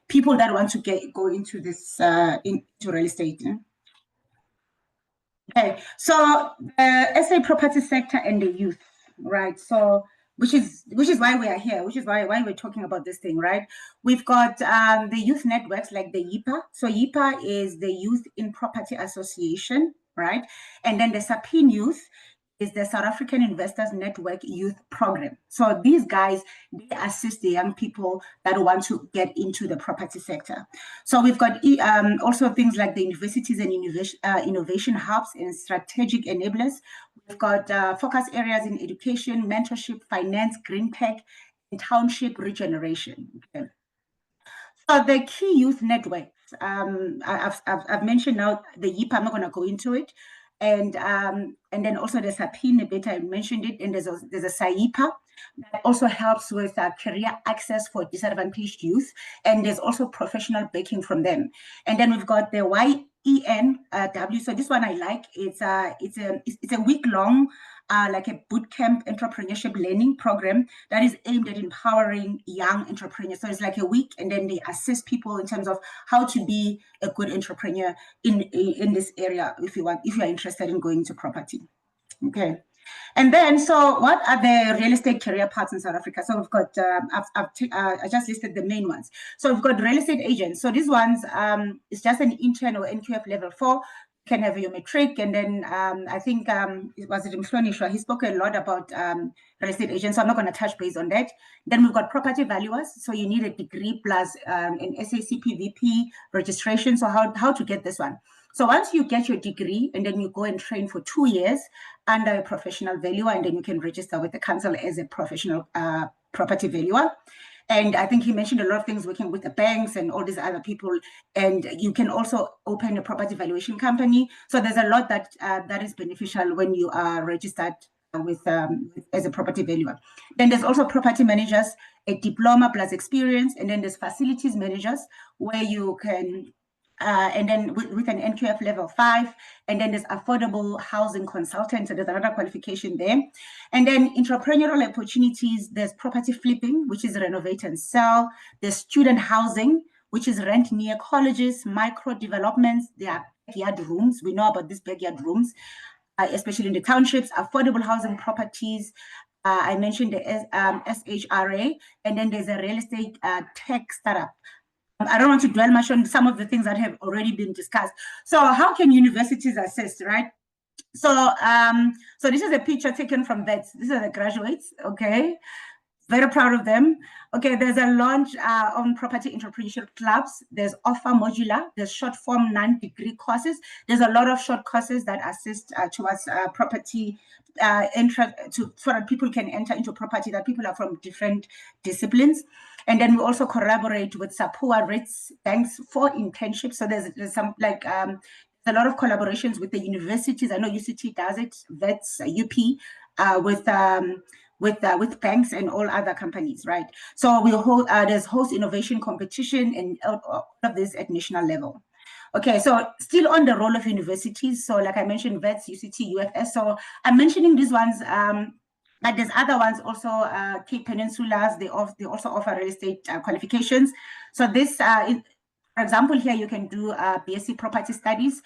people that want to go into this into real estate. Yeah? Okay, so the SA property sector and the youth, right? So which is why we are here, which is why we're talking about this thing, right? We've got the youth networks like the YIPA. So YIPA is the Youth in Property Association, right? And then the SAPIN Youth is the South African Investors Network Youth Program. So these guys, they assist the young people that want to get into the property sector. So we've got also things like the universities and innovation hubs and strategic enablers. We've got focus areas in education, mentorship, finance, green tech, and township regeneration. Okay. So the key youth networks, I've mentioned now the YIPA, I'm not going to go into it. And then also there's SAPIN, I mentioned it, and there's a SAIPA that also helps with career access for disadvantaged youth, and there's also professional backing from them. And then we've got the YENW. So this one I like. It's a week-long like a bootcamp entrepreneurship learning program that is aimed at empowering young entrepreneurs. So it's like a week, and then they assist people in terms of how to be a good entrepreneur in this area if you are interested in going into property. Okay. And then, so what are the real estate career paths in South Africa? So we've got, I just listed the main ones. So we've got real estate agents. So these ones, it's just an intern or NQF level 4. Can have your matric, and then I think it was Mhlonishwa. He spoke a lot about real estate agents, so I'm not going to touch base on that. Then we've got property valuers, so you need a degree plus an SAIBPP registration. So how to get this one? So once you get your degree, and then you go and train for 2 years under a professional valuer, and then you can register with the council as a professional property valuer. And I think he mentioned a lot of things working with the banks and all these other people. And you can also open a property valuation company. So there's a lot that is beneficial when you are registered as a property valuer. Then there's also property managers, a diploma plus experience, and then there's facilities managers where you can, and then with an NQF level 5, and then there's affordable housing consultant, so there's another qualification there. And then entrepreneurial opportunities, there's property flipping, which is renovate and sell. There's student housing, which is rent near colleges, micro developments. There are backyard rooms. We know about these backyard rooms, especially in the townships, affordable housing properties. I mentioned the SHRA, and then there's a real estate tech startup. I don't want to dwell much on some of the things that have already been discussed. So how can universities assist, right? So, so this is a picture taken from vets. These are the graduates, okay? Very proud of them. Okay, there's a launch on property entrepreneurship clubs. There's offer modular. There's short form non-degree courses. There's a lot of short courses that assist towards property so that people can enter into property, that people are from different disciplines. And then we also collaborate with Sapua RITS banks for internships. So there's some like a lot of collaborations with the universities. I know UCT does it, VETS, UP, with banks and all other companies, right? So we hold there's host innovation competition and all of this at national level. Okay, so still on the role of universities. So like I mentioned, VETS, UCT, UFS. So I'm mentioning these ones, but there's other ones also, Cape Peninsulas, they also offer real estate qualifications. So this, for example, here you can do BSc property studies.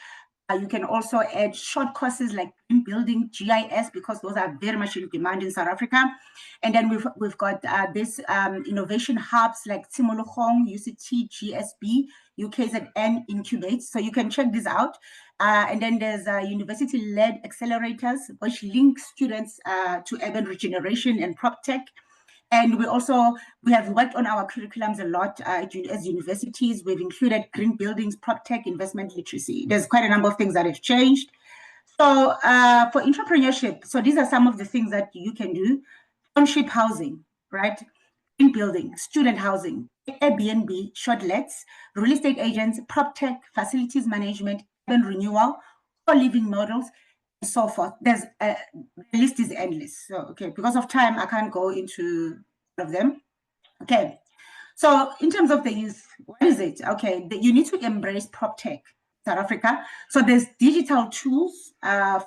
You can also add short courses like building, GIS, because those are very much in demand in South Africa. And then we've got this innovation hubs like Tsimologong, UCT, GSB, UKZN Incubate. So you can check this out. And then there's university-led accelerators, which link students to urban regeneration and prop tech. And we have worked on our curriculums a lot as universities. We've included green buildings, prop tech, investment literacy. There's quite a number of things that have changed. So for entrepreneurship, so these are some of the things that you can do. Township housing, right? Green building, student housing, Airbnb, short lets, real estate agents, prop tech, facilities management, urban renewal, co-living models, so forth. There's the list is endless. So okay, because of time, I can't go into all of them. Okay, so in terms of the youth, what is it? Okay, you need to embrace prop tech, South Africa. So there's digital tools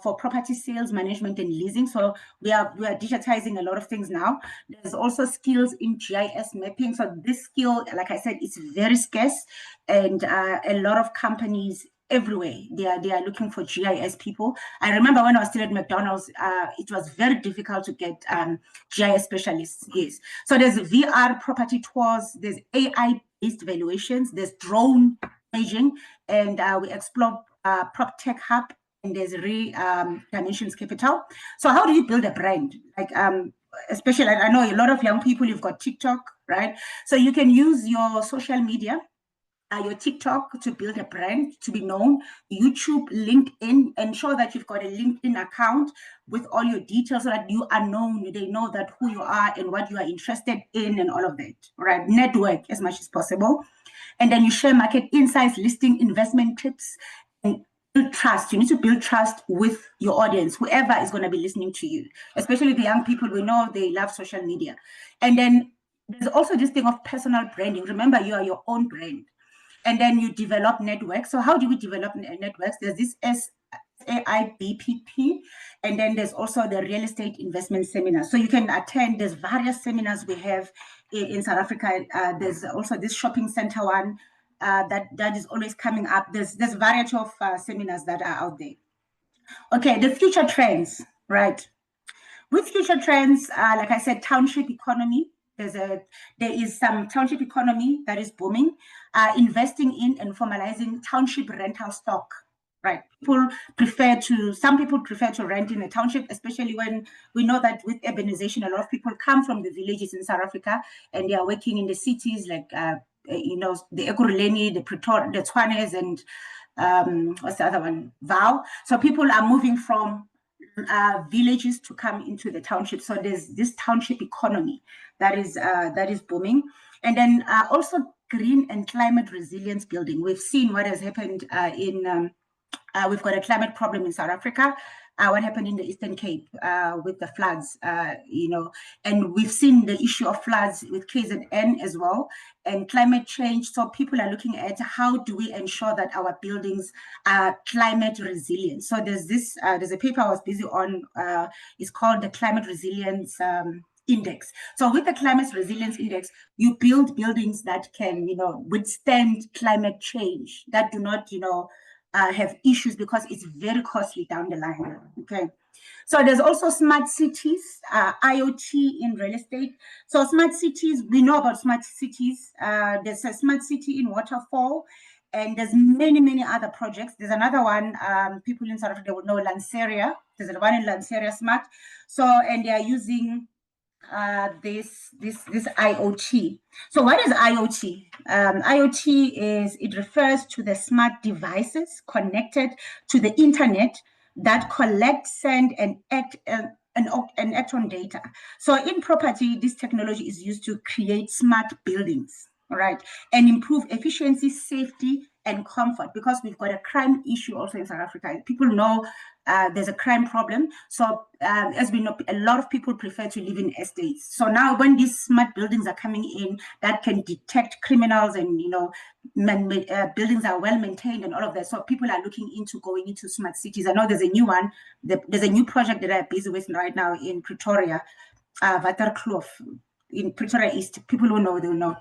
for property sales management and leasing. So we are digitizing a lot of things now. There's also skills in GIS mapping. So this skill, like I said, is very scarce, and a lot of companies everywhere they are looking for GIS people. I remember when I was still at McDonald's, it was very difficult to get GIS specialists. Yes. So there's VR property tours, there's AI-based valuations, there's drone imaging, and we explore prop tech hub, and there's Dimensions Capital. So how do you build a brand? Like especially, I know a lot of young people, you've got TikTok, right? So you can use your social media, your TikTok to build a brand, to be known, YouTube, LinkedIn, ensure that you've got a LinkedIn account with all your details so that you are known, they know that who you are and what you are interested in and all of that, right? Network as much as possible. And then you share market insights, listing, investment tips, and build trust. You need to build trust with your audience, whoever is going to be listening to you, especially the young people. We know they love social media. And then there's also this thing of personal branding. Remember, you are your own brand. And then you develop networks. So how do we develop networks? There's this SAIBPP, and then there's also the real estate investment seminar. So you can attend, there's various seminars we have in South Africa. There's also this shopping center one that is always coming up. There's a variety of seminars that are out there. Okay, the future trends, right? With future trends, like I said, township economy. There is some township economy that is booming, investing in and formalizing township rental stock, right? Some people prefer to rent in a township, especially when we know that with urbanization, a lot of people come from the villages in South Africa and they are working in the cities like, the Ekurhuleni, the Pretoria, the Tshwanes, and what's the other one? Val. So people are moving from villages to come into the township. So there's this township economy that is booming. And then also green and climate resilience building. We've seen what has happened we've got a climate problem in South Africa. what happened in the Eastern Cape with the floods, you know, and we've seen the issue of floods with KZN as well, and climate change. So people are looking at how do we ensure that our buildings are climate resilient. So there's a paper I was busy on, it's called the Climate Resilience Index. So with the Climate Resilience Index, you build buildings that can, you know, withstand climate change, that do not, you know, have issues, because it's very costly down the line. Okay, so there's also smart cities, IoT in real estate. So smart cities, we know about smart cities. There's a smart city in Waterfall, and there's many other projects. There's another one, people in South Africa would know, Lanseria. There's one in Lanseria Smart. So, and they are using this IoT. So what is IoT? IoT it refers to the smart devices connected to the internet that collect, send, and act on data. So in property, this technology is used to create smart buildings, all right, and improve efficiency, safety, and comfort, because we've got a crime issue also in South Africa. People know there's a crime problem. So as we know, a lot of people prefer to live in estates. So now when these smart buildings are coming in that can detect criminals, and, you know, buildings are well maintained and all of that. So people are looking into going into smart cities. I know there's a new one. There's a new project that I'm busy with right now in Pretoria, Waterkloof, in Pretoria East. People who know, they'll know.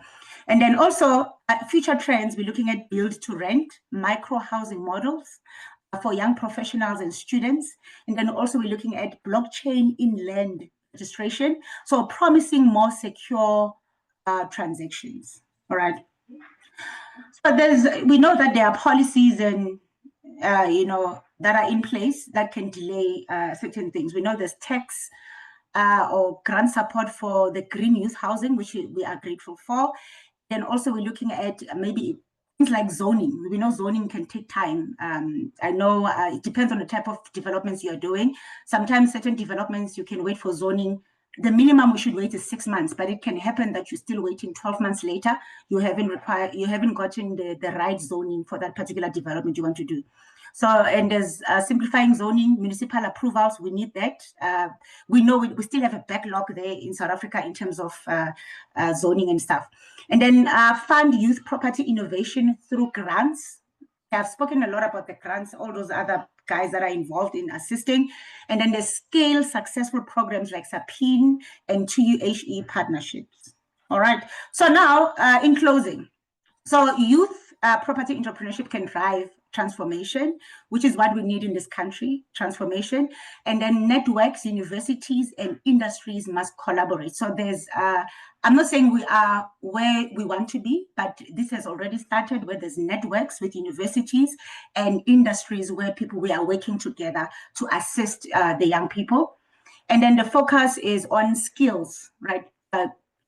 And then also future trends, we're looking at build to rent, micro housing models for young professionals and students. And then also we're looking at blockchain in land registration. So promising more secure transactions, all right? So we know that there are policies and, you know, that are in place that can delay certain things. We know there's tax or grant support for the green youth housing, which we are grateful for. And also we're looking at maybe things like zoning. We know zoning can take time. I know it depends on the type of developments you're doing. Sometimes certain developments you can wait for zoning. The minimum we should wait is 6 months, but it can happen that you're still waiting 12 months later. You haven't gotten the right zoning for that particular development you want to do. So, and there's simplifying zoning, municipal approvals, we need that. We know we still have a backlog there in South Africa in terms of zoning and stuff. And then fund youth property innovation through grants. I've spoken a lot about the grants, all those other guys that are involved in assisting. And then there's scale successful programs like SAPIN and TUHE partnerships. All right, so now in closing, so youth property entrepreneurship can drive transformation, which is what we need in this country, transformation. And then networks, universities, and industries must collaborate. So there's, I'm not saying we are where we want to be, but this has already started, where there's networks with universities and industries where we are working together to assist the young people. And then the focus is on skills, right?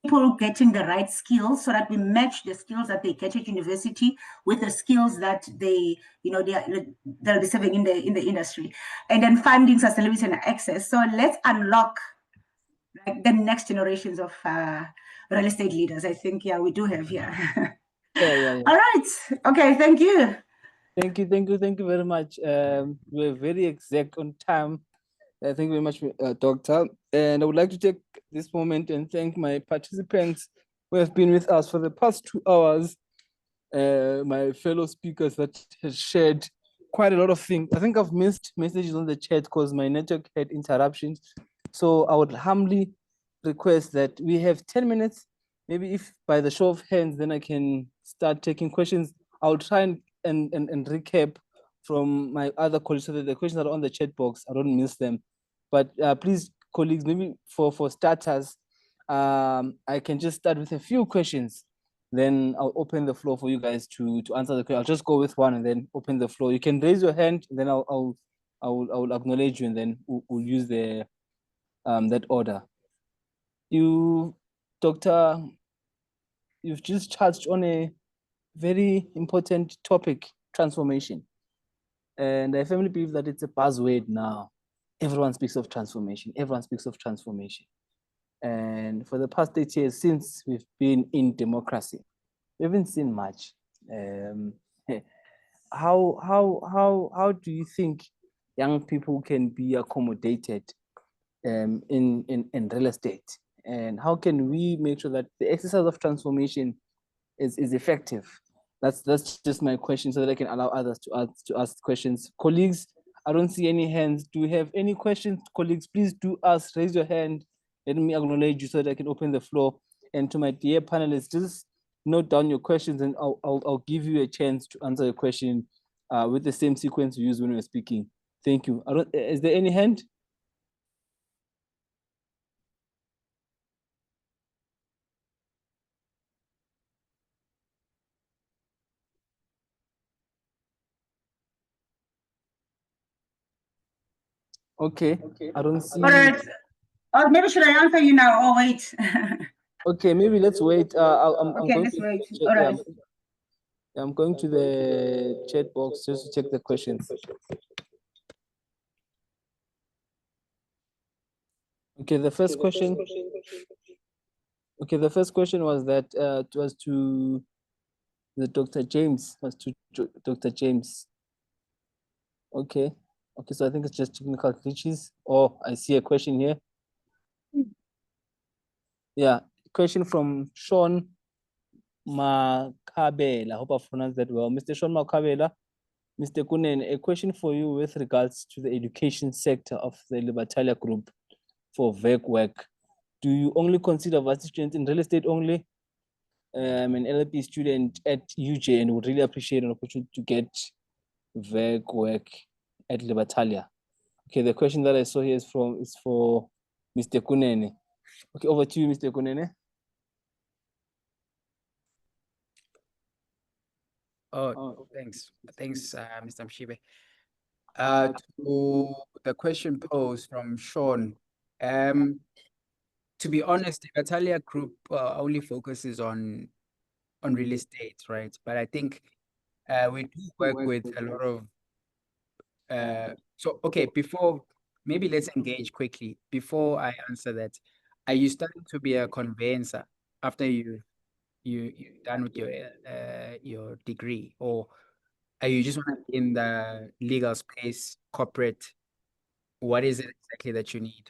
People getting the right skills, so that we match the skills that they get at university with the skills that they, you know, they'll be serving in the industry. And then funding, sustainability, and access. So let's unlock, like, the next generations of real estate leaders. I think, yeah, we do have here. Yeah. All right. Okay. Thank you. Thank you very much. We're very exact on time. Thank you very much, Doctor. And I would like to take this moment and thank my participants who have been with us for the past 2 hours. My fellow speakers that have shared quite a lot of things. I think I've missed messages on the chat because my network had interruptions. So I would humbly request that we have 10 minutes. Maybe if by the show of hands, then I can start taking questions. I'll try and recap from my other colleagues so that the questions that are on the chat box, I don't miss them. But please, colleagues, maybe for starters, I can just start with a few questions. Then I'll open the floor for you guys to answer the question. I'll just go with one and then open the floor. You can raise your hand, and then I will acknowledge you, and then we'll use the that order. You, Doctor, you've just touched on a very important topic, transformation. And I firmly believe that it's a buzzword now. Everyone speaks of transformation. Everyone speaks of transformation. And for the past 8 years, since we've been in democracy, we haven't seen much. How do you think young people can be accommodated in real estate? And how can we make sure that the exercise of transformation is effective? That's just my question, so that I can allow others to ask questions. Colleagues, I don't see any hands. Do we have any questions, colleagues? Please do ask. Raise your hand. Let me acknowledge you so that I can open the floor. And to my dear panelists, just note down your questions, and I'll give you a chance to answer your question with the same sequence we use when we're speaking. Thank you. Is there any hand? Okay, I don't see. All right. Or maybe should I answer you now or wait? Okay, maybe let's wait. I'm okay, going let's to wait. check, All right. I'm going to the chat box just to check the questions. Okay, the first question. Okay, the first question was that it was to the Dr. James. Was to Dr. James. Okay. Okay, so I think it's just technical glitches. Oh, I see a question here. Yeah, question from Sean Makabela. I hope I pronounced that well. Mr. Sean Makabela, Mr. Kunene, a question for you with regards to the education sector of the LIBERTALIA group for VEC work. Do you only consider varsity students in real estate only? I'm an LLB student at UJ and would really appreciate an opportunity to get VEC work at LIBERTALIA. Okay, the question that I saw here is for Mr. Kunene. Okay, over to you, Mr. Kunene. Oh, thanks, Mr. Mshibe. To the question posed from Sean, to be honest, the LIBERTALIA group only focuses on real estate, right? But I think we do work with a lot of so okay, before maybe let's engage quickly. Before I answer that, are you starting to be a conveyancer after you're done with your degree, or are you just in the legal space, corporate? What is it exactly that you need?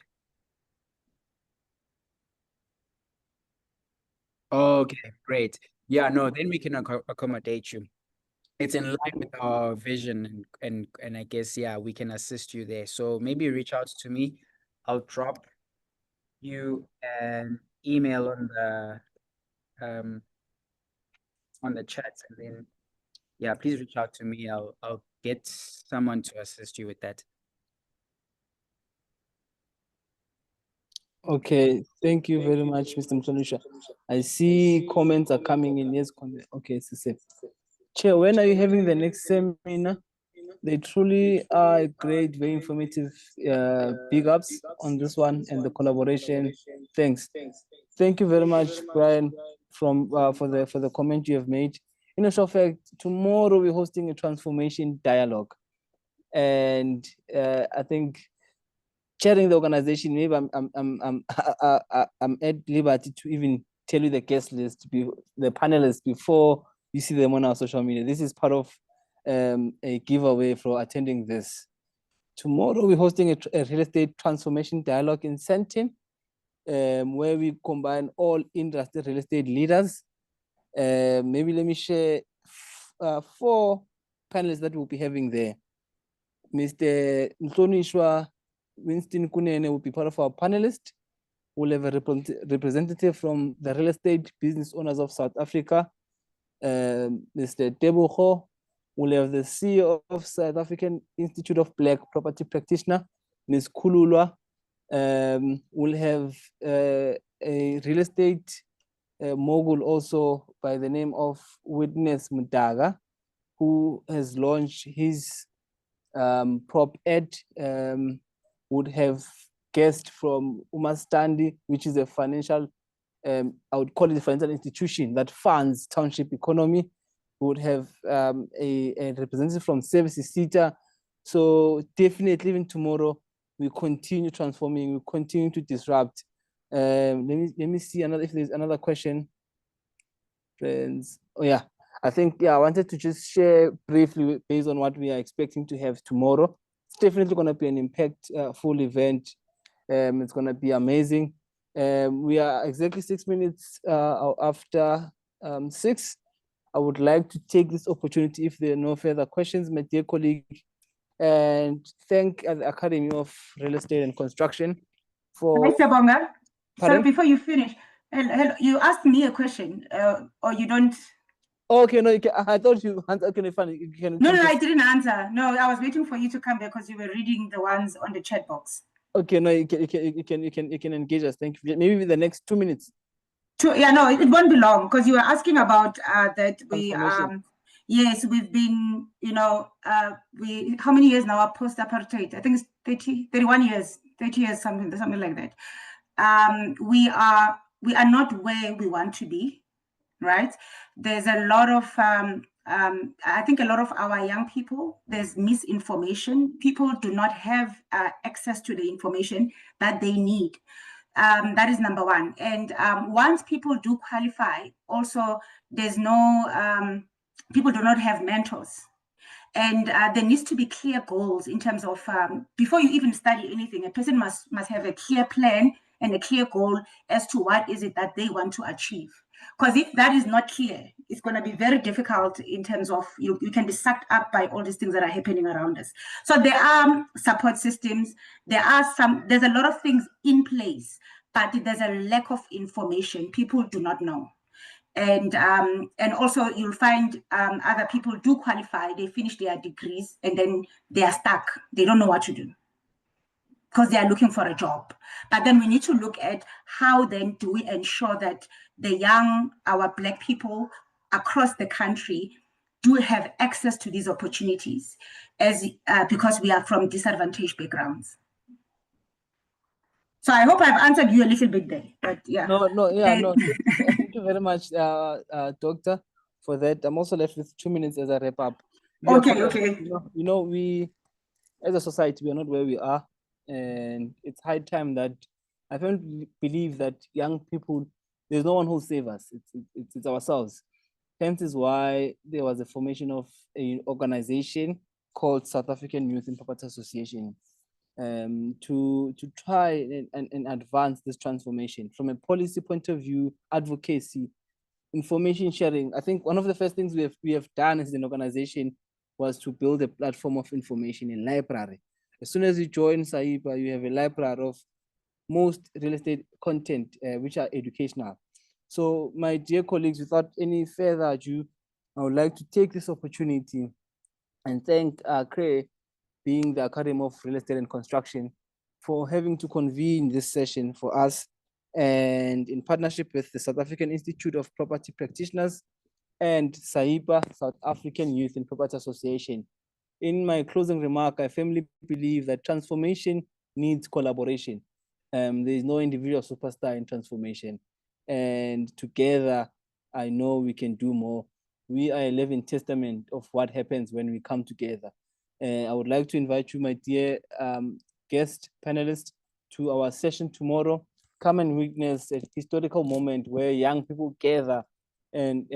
Okay, great. Yeah, no, then we can accommodate you. It's in line with our vision, and I guess, yeah, we can assist you there. So maybe reach out to me. I'll drop you an email on the chat, and then yeah, please reach out to me. I'll get someone to assist you with that. Okay, thank you very much, Mr. Mhlonishwa. I see comments are coming in. Yes, okay, it's the same. Chair, when are you having the next seminar? They truly are great, very informative. Big ups on this one and the collaboration. Thanks. Thank you very much, Brian, for the comment you have made. In actual fact, tomorrow we're hosting a transformation dialogue, and I think chairing the organization, maybe I'm at liberty to even tell you the guest list, the panelists before you see them on our social media. This is part of a giveaway for attending this. Tomorrow we're hosting a real estate transformation dialogue in Sentin, where we combine all industry real estate leaders. Maybe let me share 4 panelists that we'll be having there. Mr. Mhlonishwa, Winston, Kunene will be part of our panelists. We'll have a representative from the Real Estate Business Owners of South Africa, Mr. Tebogo. We'll have the CEO of South African Institute of Black Property Practitioner, Ms. Kululwa. We'll have a real estate mogul also by the name of Witness Mudaga, who has launched his prop ed. Would have guest from Umastandi, which is a financial, I would call it a financial institution that funds township economy. We would have a representative from Services SITA. So definitely even tomorrow, we continue transforming, we continue to disrupt. Let me see if there's another question. Friends, oh yeah, I think, yeah, I wanted to just share briefly based on what we are expecting to have tomorrow. definitely going to be an impactful event. It's going to be amazing. We are exactly 6 minutes after 6. I would like to take this opportunity, if there are no further questions, my dear colleague, and thank the Academy of Real Estate and Construction for... Hi, Siyabonga. Sorry, Pardon? before you finish, you asked me a question, or you don't... Okay, no, I thought you answered. Okay, fine. You can, No, I didn't answer. No, I was waiting for you to come back because you were reading the ones on the chat box. Okay, no, you can engage us. Thank you. Maybe the next 2 minutes. Yeah, no, it won't be long because you were asking about that we yes, we've been, you know, we how many years now are post-apartheid? I think it's 31 years, 30 years, something like that. We are not where we want to be, right? There's a lot of I think a lot of our young people, there's misinformation. People do not have access to the information that they need. That is number one. And once people do qualify, also there's no, people do not have mentors. And there needs to be clear goals in terms of, before you even study anything, a person must have a clear plan and a clear goal as to what is it that they want to achieve. Because if that is not clear, it's going to be very difficult in terms of you can be sucked up by all these things that are happening around us. So there are support systems. There's a lot of things in place, but there's a lack of information. People do not know. And also you'll find other people do qualify, they finish their degrees and then they are stuck. They don't know what to do because they are looking for a job. But then we need to look at how then do we ensure that the young, our Black people across the country do have access to these opportunities because we are from disadvantaged backgrounds. So I hope I've answered you a little bit there, but yeah. No. Thank you very much, Doctor, for that. I'm also left with 2 minutes as I wrap up. Okay. You know, we, as a society, we are not where we are. And it's high time that I firmly believe that young people, there's no one who'll save us. It's ourselves. Hence is why there was a formation of an organization called South African Youth in Property Association to try and advance this transformation from a policy point of view, advocacy, information sharing. I think one of the first things we have done as an organization was to build a platform of information in library. As soon as you join SAIPA, you have a library of most real estate content, which are educational. So my dear colleagues, without any further ado, I would like to take this opportunity and thank CRE, being the Academy of Real Estate and Construction, for having to convene this session for us, and in partnership with the South African Institute of Property Practitioners and SAIPA, South African Youth in Property Association. In my closing remark, I firmly believe that transformation needs collaboration. There is no individual superstar in transformation. And together, I know we can do more. We are a living testament of what happens when we come together. I would like to invite you, my dear guest panelists, to our session tomorrow. Come and witness a historical moment where young people gather and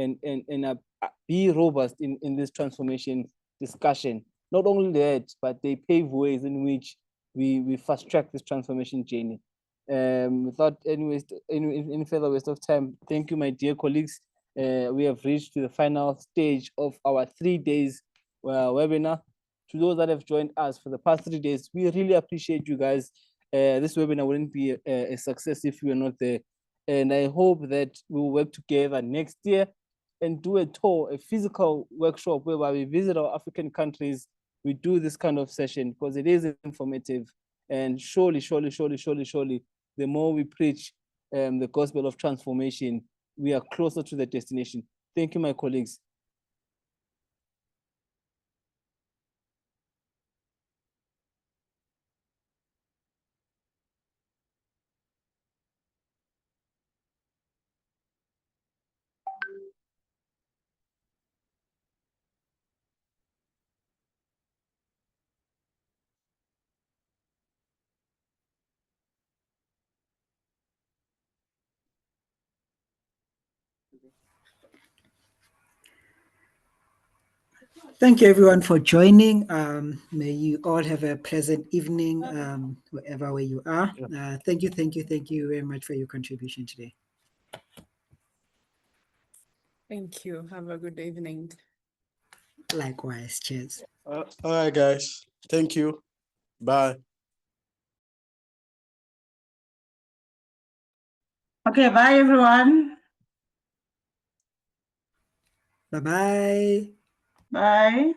be robust in this transformation discussion. Not only that, but they pave ways in which we fast track this transformation journey. Without any further waste of time, thank you, my dear colleagues. We have reached to the final stage of our 3 days webinar. To those that have joined us for the past 3 days, we really appreciate you guys. This webinar wouldn't be a success if you were not there. And I hope that we will work together next year and do a tour, a physical workshop whereby we visit our African countries. We do this kind of session because it is informative. And surely, the more we preach the gospel of transformation, we are closer to the destination. Thank you, my colleagues. Thank you, everyone, for joining. May you all have a pleasant evening, wherever where you are. Thank you very much for your contribution today. Thank you. Have a good evening. Likewise. Cheers. All right, guys. Thank you. Bye. Okay, bye, everyone. Bye-bye. Bye.